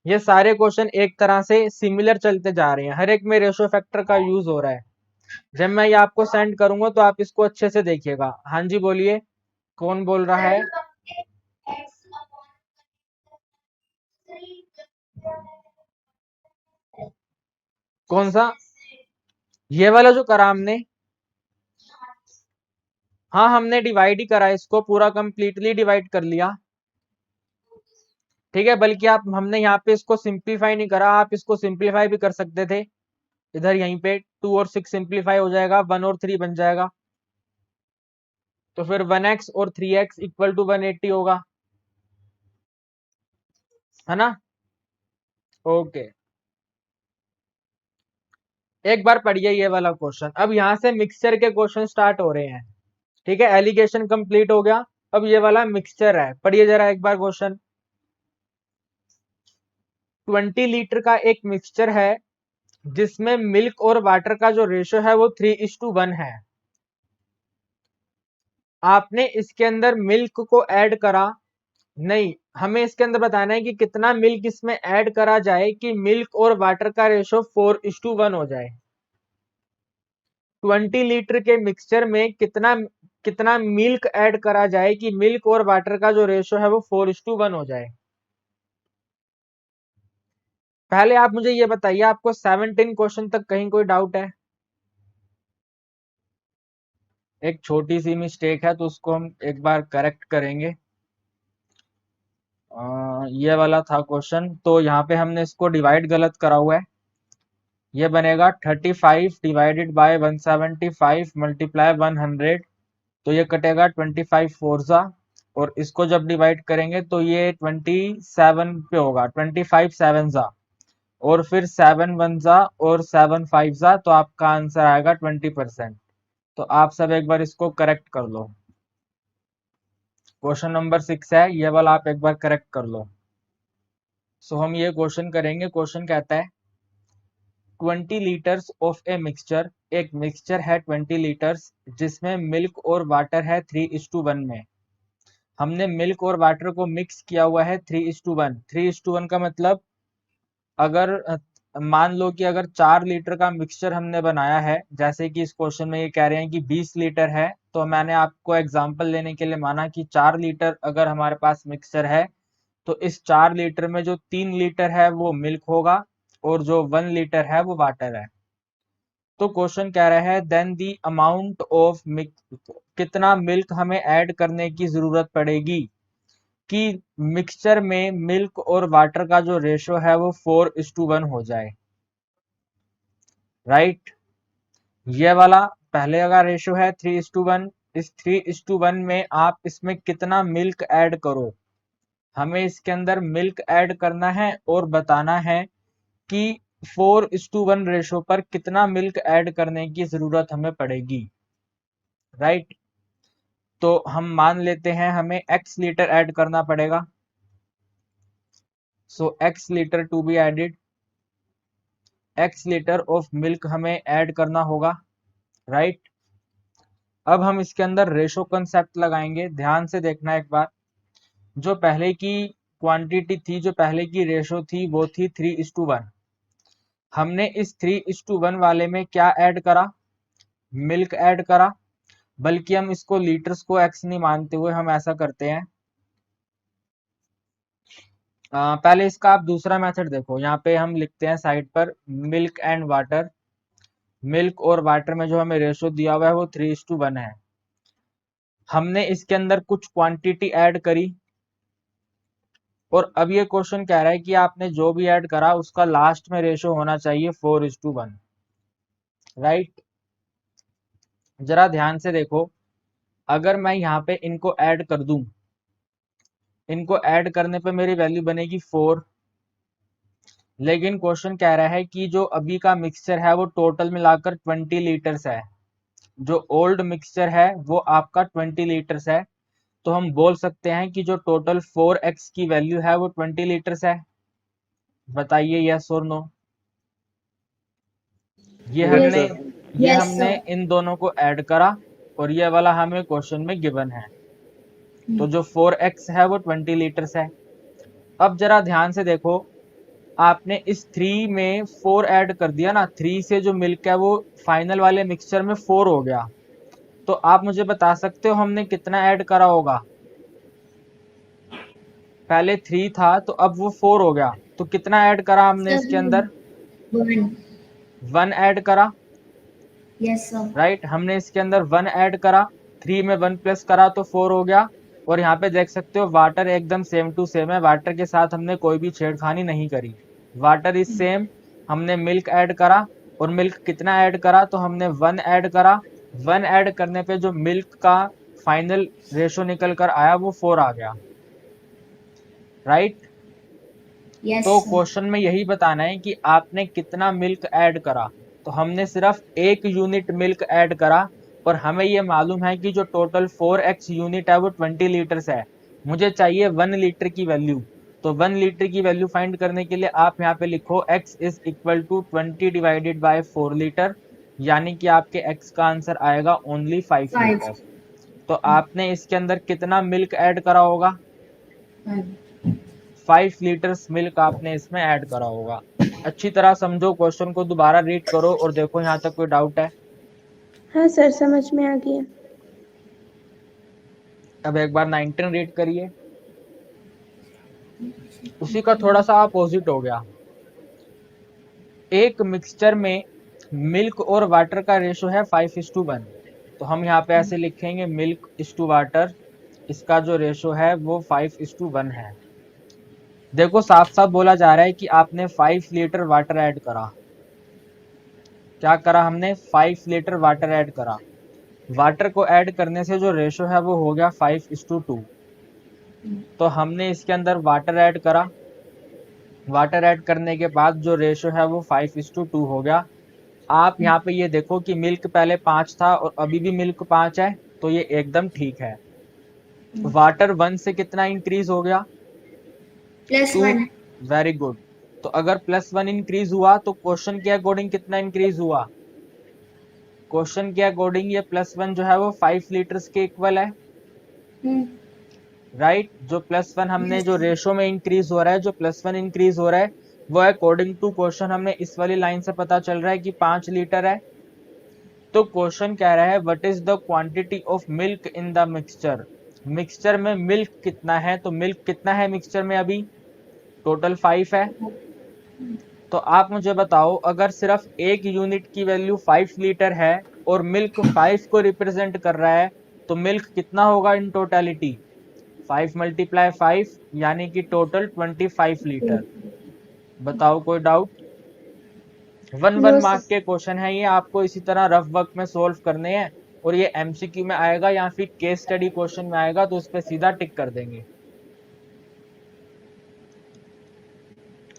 ये सारे क्वेश्चन एक तरह से सिमिलर चलते जा रहे हैं, हर एक में रेशो फैक्टर का यूज हो रहा है। जब मैं ये आपको सेंड करूंगा तो आप इसको अच्छे से देखिएगा। हाँ जी बोलिए, कौन बोल रहा है। कौन सा, ये वाला जो करा हमने, हाँ हमने डिवाइड ही करा, इसको पूरा कंप्लीटली डिवाइड कर लिया। ठीक है, बल्कि आप, हमने यहाँ पे इसको सिंप्लीफाई नहीं करा, आप इसको सिंप्लीफाई भी कर सकते थे। इधर यहीं पे 2 और 6 सिंप्लीफाई हो जाएगा, 1 और 3 बन जाएगा, तो फिर 1x और 3x इक्वल टू 180 होगा, है ना। ओके, एक बार पढ़िए ये वाला क्वेश्चन। अब यहाँ से मिक्सचर के क्वेश्चन स्टार्ट हो रहे हैं। ठीक है, एलिगेशन कंप्लीट हो गया, अब ये वाला मिक्सचर है। पढ़िए जरा एक बार क्वेश्चन। 20 लीटर का एक मिक्सचर है जिसमें मिल्क और वाटर का जो रेशो है वो 3:1 है। आपने इसके अंदर मिल्क को ऐड करा, नहीं, हमें इसके अंदर बताना है कि कितना मिल्क इसमें ऐड करा जाए कि मिल्क और वाटर का रेशो 4:1 हो जाए। 20 लीटर के मिक्सचर में कितना कितना मिल्क ऐड करा जाए कि मिल्क और वाटर का जो रेशो है वो 4:1 हो जाए। पहले आप मुझे ये बताइए, आपको 17 क्वेश्चन तक कहीं कोई डाउट है। एक छोटी सी मिस्टेक है तो उसको हम एक बार करेक्ट करेंगे। ये वाला था क्वेश्चन, तो यहाँ पे हमने इसको डिवाइड गलत करा हुआ है। ये बनेगा 35 डिवाइडेड बाय 175 मल्टीप्लाई 100, तो ये कटेगा 25 फोरजा, और इसको जब डिवाइड करेंगे तो ये 27 पे होगा, 25 सेवन जा, और फिर 7 वन जा और 7 फाइव जा, तो आपका आंसर आएगा 20%। तो आप सब एक बार इसको करेक्ट कर लो। क्वेश्चन नंबर 6 है, ये वाला आप एक बार करेक्ट कर लो। सो हम ये क्वेश्चन करेंगे। क्वेश्चन कहता है 20 लीटर्स ऑफ ए मिक्सचर, एक मिक्सचर है 20 लीटर्स जिसमें मिल्क और वाटर है 3:1 में। हमने मिल्क और वाटर को मिक्स किया हुआ है 3:1। 3:1 का मतलब, अगर मान लो कि अगर 4 लीटर का मिक्सचर हमने बनाया है, जैसे कि इस क्वेश्चन में ये कह रहे हैं कि 20 लीटर है, तो मैंने आपको एग्जांपल लेने के लिए माना कि 4 लीटर अगर हमारे पास मिक्सचर है, तो इस 4 लीटर में जो 3 लीटर है वो मिल्क होगा, और जो 1 लीटर है वो वाटर है। तो क्वेश्चन कह रहा है देन दी अमाउंट ऑफ कितना मिल्क हमें ऐड करने की जरूरत पड़ेगी कि मिक्सचर में मिल्क और वाटर का जो रेशो है वो 4:1 हो जाए। राइट, ये वाला पहले का रेशो है 3:1। इस 3:1 में आप इसमें कितना मिल्क ऐड करो, हमें इसके अंदर मिल्क ऐड करना है और बताना है कि 4:1 रेशो पर कितना मिल्क ऐड करने की जरूरत हमें पड़ेगी। राइट, तो हम मान लेते हैं हमें x लीटर ऐड करना पड़ेगा। So x litre to be added, x litre of milk हमें ऐड करना होगा। राइट, अब हम इसके अंदर रेशो कंसेप्ट लगाएंगे। ध्यान से देखना एक बार, जो पहले की क्वांटिटी थी, जो पहले की रेशो थी वो थी 3:1। हमने इस 3:1 वाले में क्या ऐड करा, मिल्क ऐड करा। बल्कि हम इसको लीटर्स को एक्स नहीं मानते हुए हम ऐसा करते हैं, पहले इसका आप दूसरा मेथड देखो, यहाँ पे हम लिखते हैं साइड पर मिल्क एंड वाटर। मिल्क और वाटर में जो हमें रेशो दिया हुआ है वो 3:1 है। हमने इसके अंदर कुछ क्वांटिटी ऐड करी और अब ये क्वेश्चन कह रहा है कि आपने जो भी ऐड करा उसका लास्ट में रेशो होना चाहिए 4:1, राइट। जरा ध्यान से देखो, अगर मैं यहाँ पे इनको ऐड कर दूं, इनको ऐड करने पे मेरी वैल्यू बनेगी 4। लेकिन क्वेश्चन कह रहा है कि जो अभी का मिक्सचर है वो टोटल मिलाकर 20 लीटर्स है। जो ओल्ड मिक्सचर है वो आपका 20 लीटर्स है। तो हम बोल सकते हैं कि जो टोटल 4x की वैल्यू है वो 20 लीटर्स है। बताइए यस और नो। ये Yes, हमने sir. ये Yes, हमने sir. इन दोनों को ऐड करा और ये वाला हमें क्वेश्चन में गिवन है। तो जो 4x है वो 20 लीटर्स है। अब जरा ध्यान से देखो, आपने इस 3 में 4 ऐड कर दिया ना, 3 से जो मिल्क है वो फाइनल वाले मिक्सचर में 4 हो गया। तो आप मुझे बता सकते हो हमने कितना ऐड करा होगा। पहले 3 था तो अब वो 4 हो गया, तो कितना ऐड करा हमने Sir, इसके अंदर? 1. 1 ऐड करा, Yes, sir. राइट। हमने इसके अंदर 1 ऐड करा, 3 में 1 प्लस करा तो 4 हो गया। और यहाँ पे देख सकते हो वाटर एकदम सेम टू सेम है, वाटर के साथ हमने कोई भी छेड़खानी नहीं करी। Water is same. हमने मिल्क ऐड करा और मिल्क कितना ऐड करा, तो हमने 1 ऐड करा। 1 ऐड करने पे जो मिल्क का फाइनल रेशो निकल कर आया वो 4 आ गया, राइट। Yes, तो sir. क्वेश्चन में यही बताना है कि आपने कितना मिल्क ऐड करा। तो हमने सिर्फ 1 यूनिट मिल्क ऐड करा और हमें ये मालूम है कि जो टोटल 4x यूनिट है वो 20 लीटर्स है। मुझे चाहिए 1 लीटर की वैल्यू। तो 1 लीटर की वैल्यू फाइंड करने के लिए आप यहाँ पे लिखो x is equal to 20 divided by 4 litre, यानी कि आपके x का आंसर आएगा ओनली 5 5. लीटर। तो आपने इसके अंदर कितना मिल्क ऐड करा होगा? 5. 5 लीटर्स मिल्क आपने इसमें ऐड करा होगा। अच्छी तरह समझो, क्वेश्चन को दोबारा रीड करो और देखो यहाँ तक कोई डाउट है। हाँ सर, समझ में आ गया। अब एक बार 19 रीड करिए। उसी का थोड़ा सा अपोजिट हो गया। एक मिक्सचर में मिल्क और वाटर का रेशो है 5:1। तो हम यहाँ पे ऐसे लिखेंगे मिल्क इज टू वाटर, इसका जो रेशो है वो 5:1 है। देखो साफ साफ बोला जा रहा है कि आपने 5 लीटर वाटर ऐड करा। क्या करा हमने? 5 लीटर वाटर ऐड करा। वाटर को ऐड करने से जो रेशो है वो हो गया 5:2। तो हमने इसके अंदर वाटर ऐड करा। वाटर ऐड करने के बाद जो रेशो है वो 5:2 हो गया। आप यहाँ पे ये देखो कि मिल्क पहले 5 था और अभी भी मिल्क 5 है, तो ये एकदम ठीक है। वाटर 1 से कितना इंक्रीज हो गया? Plus 2। 1. Very good. तो अगर +1 इंक्रीज हुआ तो क्वेश्चन के अकॉर्डिंग कितना इंक्रीज हुआ? क्वेश्चन के अकॉर्डिंग ये +1 जो है वो 5 लीटर्स के इक्वल है, राइट। जो +1 हमने जो रेशो में इंक्रीज हो रहा है, जो +1 इंक्रीज हो रहा है वो अकॉर्डिंग टू क्वेश्चन हमें इस वाली लाइन से पता चल रहा है कि 5 लीटर है। तो क्वेश्चन कह रहा है what is the quantity of milk in the mixture. Mixture में मिल्क कितना है? तो मिल्क कितना है मिक्सचर में? अभी टोटल 5 है। तो आप मुझे बताओ, अगर सिर्फ एक यूनिट की वैल्यू 5 लीटर है और मिल्क 5 को रिप्रेजेंट कर रहा है, तो मिल्क कितना होगा इन टोटलिटी? 5 × 5 यानी कि टोटल 25 लीटर। बताओ कोई डाउट? 1 no mark sir. के क्वेश्चन है ये, आपको इसी तरह रफ वर्क में सोल्व करने हैं और ये एमसीक्यू में आएगा या फिर केस स्टडी क्वेश्चन में आएगा तो उस पर सीधा टिक कर देंगे,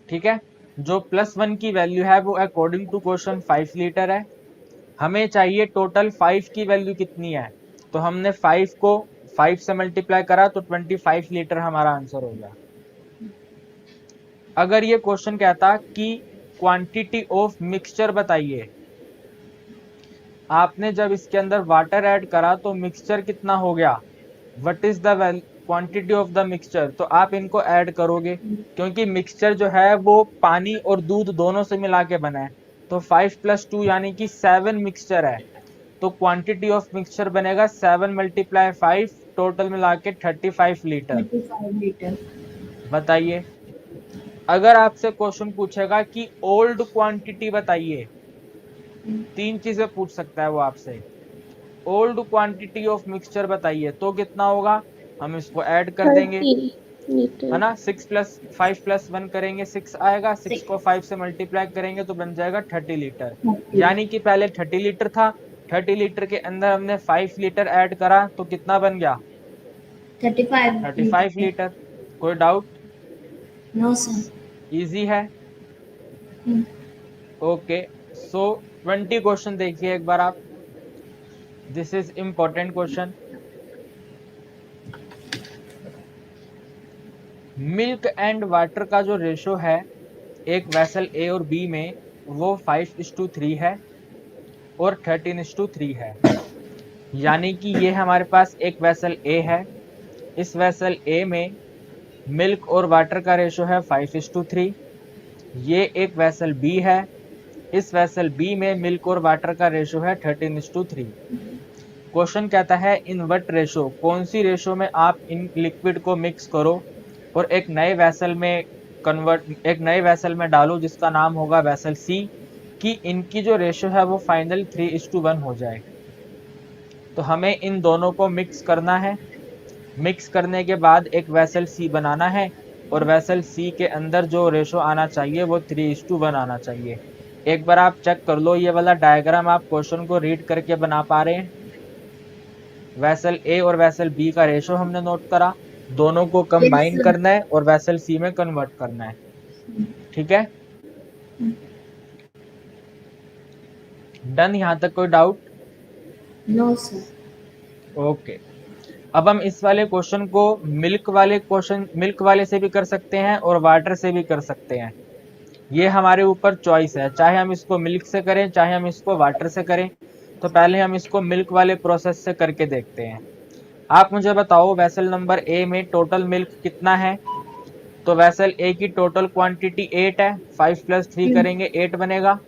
ठीक है। जो +1 की वैल्यू है वो अकॉर्डिंग टू क्वेश्चन 5 लीटर है। हमें चाहिए टोटल 5 की वैल्यू कितनी है, तो हमने 5 को 5 से मल्टीप्लाई करा तो 25 लीटर हमारा आंसर हो गया। अगर ये क्वेश्चन कहता कि क्वांटिटी ऑफ मिक्सचर बताइए, आपने जब इसके अंदर वाटर ऐड करा तो मिक्सचर कितना हो गया, what is the quantity of the mixture, तो आप इनको ऐड करोगे क्योंकि मिक्सचर जो है वो पानी और दूध दोनों से मिला के बना है। तो 5 + 2 यानी कि 7 मिक्सचर है। तो क्वांटिटी ऑफ मिक्सचर बनेगा 7 × 5, टोटल मिला के 35 लीटर। 35 liter. बताइए। अगर आपसे क्वेश्चन पूछेगा कि ओल्ड क्वांटिटी बताइए, 3 चीजें पूछ सकता है वो आपसे। ओल्ड क्वांटिटी ऑफ मिक्सचर बताइए, तो कितना होगा, हम इसको ऐड कर देंगे, 30 है लीटर। ना। 6 + 5 + 1 करेंगे 6 आएगा, 6 को 5 से मल्टीप्लाई करेंगे तो बन जाएगा 30 लीटर। 30 यानी कि पहले 30 लीटर था, 30 लीटर के अंदर हमने 5 लीटर ऐड करा तो कितना बन गया, 35 35 लीटर। लीटर। कोई डाउट? No sir. इजी है। ओके, सो 20 क्वेश्चन देखिए एक बार आप, this is important question. Milk and water का जो रेशो है एक वेसल ए और बी में, वो 5:3 है और 13:3 है। यानी कि ये हमारे पास एक वेसल ए है, इस वेसल ए में मिल्क और वाटर का रेशो है 5:3। ये एक वेसल बी है, इस वेसल बी में मिल्क और वाटर का रेशो है 13:3। क्वेश्चन कहता है इन वट रेशो, कौन सी रेशो में आप इन लिक्विड को मिक्स करो और एक नए वेसल में डालो जिसका नाम होगा वेसल सी, कि इनकी जो रेशो है वो फाइनल 3:1 हो जाए। तो हमें इन दोनों को मिक्स करना है। मिक्स करने के बाद एक वेसल सी बनाना है और वेसल सी के अंदर जो रेशो आना चाहिए वो 3:1 आना चाहिए। एक बार आप चेक कर लो, ये वाला डायग्राम आप क्वेश्चन को रीड करके बना पा रहे हैं। वेसल ए और वेसल बी का रेशो हमने नोट करा, दोनों को यस कंबाइन सर। करना है और वेसल सी में कन्वर्ट करना है। ठीक है, डन? यहां तक कोई डाउट? No sir. ओके, अब हम इस वाले क्वेश्चन को मिल्क वाले से भी कर सकते हैं और वाटर से भी कर सकते हैं। ये हमारे ऊपर चॉइस है, चाहे हम इसको मिल्क से करें चाहे हम इसको वाटर से करें। तो पहले हम इसको मिल्क वाले प्रोसेस से करके देखते हैं। आप मुझे बताओ वेसल नंबर ए में टोटल मिल्क कितना है। तो वेसल ए की टोटल क्वांटिटी 8 है, 5 + 3 करेंगे 8 बनेगा।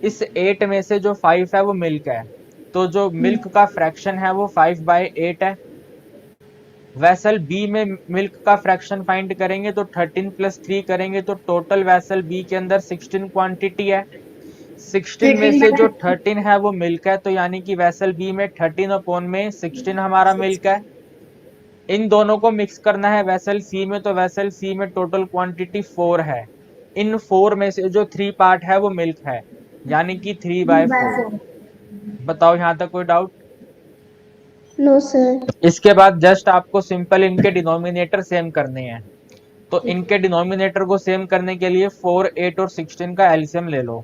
इस 8 में से जो 5 है वो मिल्क है, तो जो मिल्क का फ्रैक्शन है वो 5/8 है। वेसल बी में मिल्क का फ्रैक्शन फाइंड करेंगे तो 13 + 3 करेंगे तो टोटल वेसल बी के अंदर 16 क्वांटिटी है। 16 में से जो 13 है वो मिल्क है, तो यानी कि वेसल बी में 13/16 हमारा मिल्क है। इन दोनों को मिक्स करना है वेसल सी में, तो वेसल सी में टोटल क्वांटिटी 4 है। इन 4 में से जो 3 पार्ट है वो मिल्क है, यानी कि 3/4। बताओ यहां तक कोई डाउट? No sir. इसके बाद जस्ट आपको सिंपल इनके डिनोमिनेटर सेम करने हैं। तो इनके डिनोमिनेटर को सेम करने के लिए 4, 8 और 16 का एलसीएम ले लो।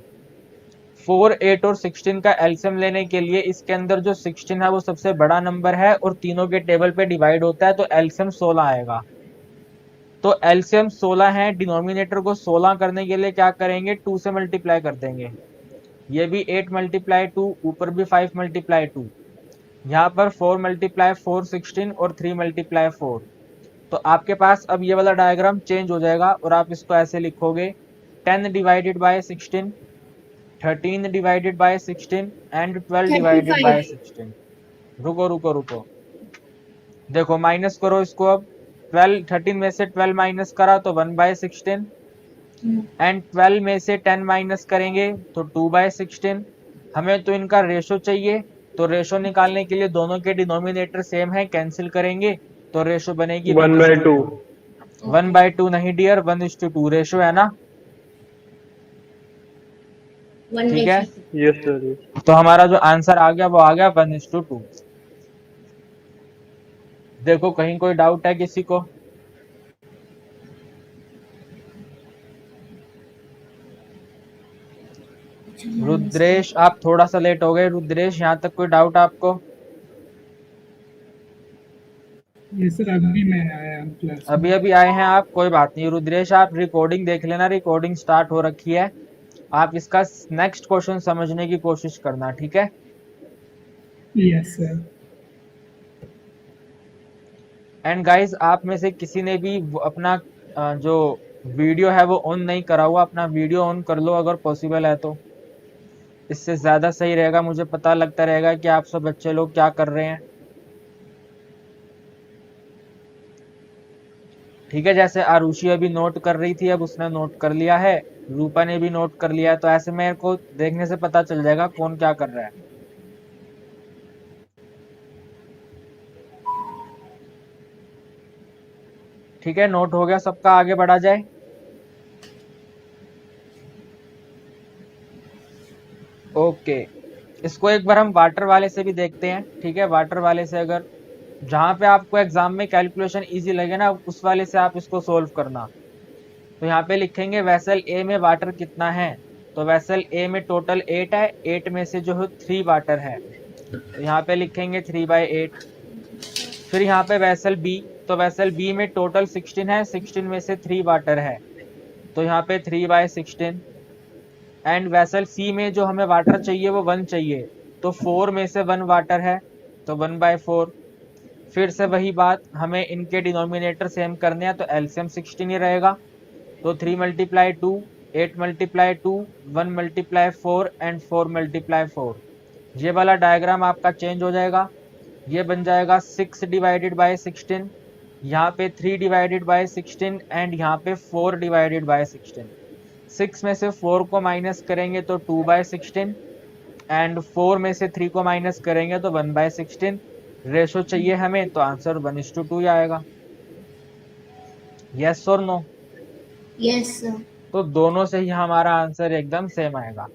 4, 8 और 16 का एलसीएम लेने के लिए इसके अंदर जो 16 है वो सबसे बड़ा नंबर है और तीनों के टेबल पे डिवाइड होता है, तो एलसीएम 16 आएगा। तो एलसीएम 16 है, डिनोमिनेटर को 16 करने के लिए क्या करेंगे, 2 से मल्टीप्लाई कर देंगे। ये भी 8 × 2, ऊपर भी 5 × 2। यहाँ पर 4 × 4 16 और 3 × 4। तो आपके पास अब ये वाला डायग्राम चेंज हो जाएगा और आप इसको ऐसे लिखोगे 10 divided by 16, 13 divided by 16 and 12 divided by 16। रुको रुको रुको, देखो माइनस करो इसको। अब 13 में से 12 माइनस करा तो 1/16 एंड 12 में से 10 माइनस करेंगे तो 2/16। हमें तो इनका रेशो चाहिए, तो रेशो निकालने के लिए दोनों के डिनोमिनेटर सेम है, कैंसिल करेंगे तो रेशो बनेगी 1/2। 1/2 नहीं डियर, 1:2 रेशो है ना। ठीक है, यस सर। तो हमारा जो आंसर आ गया वो आ गया 1:2। देखो कहीं कोई डाउट है किसी को? रुद्रेश आप थोड़ा सा लेट हो गए। रुद्रेश यहाँ तक कोई डाउट आपको? ये सर अभी मैं आया क्लास में। अभी आए हैं आप, कोई बात नहीं। रुद्रेश आप रिकॉर्डिंग देख लेना, रिकॉर्डिंग स्टार्ट हो रखी है। आप इसका नेक्स्ट क्वेश्चन समझने की कोशिश करना, ठीक है? Yes sir. एंड गाइस, आप में से किसी ने भी अपना जो वीडियो है वो ऑन नहीं करा हुआ, अपना वीडियो ऑन कर लो अगर पॉसिबल है तो। इससे ज्यादा सही रहेगा, मुझे पता लगता रहेगा कि आप सब बच्चे लोग क्या कर रहे हैं। ठीक है, जैसे आरुषि अभी नोट कर रही थी, अब उसने नोट कर लिया है, रूपा ने भी नोट कर लिया है, तो ऐसे मेरे को देखने से पता चल जाएगा कौन क्या कर रहा है। ठीक है, नोट हो गया सबका, आगे बढ़ा जाए। ओके, इसको एक बार हम वाटर वाले से भी देखते हैं। ठीक है, वाटर वाले से अगर जहां पे आपको एग्जाम में कैलकुलेशन इजी लगे ना, उस वाले से आप इसको सोल्व करना। तो यहाँ पे लिखेंगे वेसल ए में वाटर कितना है, तो वेसल ए में टोटल 8 है, 8 में से जो है 3 वाटर है, तो यहाँ पे लिखेंगे 3/8। फिर यहाँ पे वेसल बी, तो वेसल बी में टोटल 16 है, 16 में से 3 वाटर है, तो यहाँ पे 3/16। एंड वेसल सी में जो हमें वाटर चाहिए वो 1 चाहिए, तो 4 में से 1 वाटर है, तो 1/4। फिर से वही बात, हमें इनके डिनोमिनेटर सेम करने हैं, तो एलसीएम 16 ही रहेगा, तो 3 × 2 8 × 2 1 × 4 एंड 4 × 4। ये वाला डायग्राम आपका चेंज हो जाएगा, ये बन जाएगा 6/16, यहाँ पे 3/16 एंड यहाँ पे 4/16। 6 में से 4 को माइनस करेंगे तो 2/16 एंड 4 में से 3 को माइनस करेंगे तो 1/16। रेशो चाहिए हमें, तो आंसर 1:2 ही आएगा। यस और नो? Yes, sir. तो दोनों से ही हमारा आंसर एकदम सेम आएगा।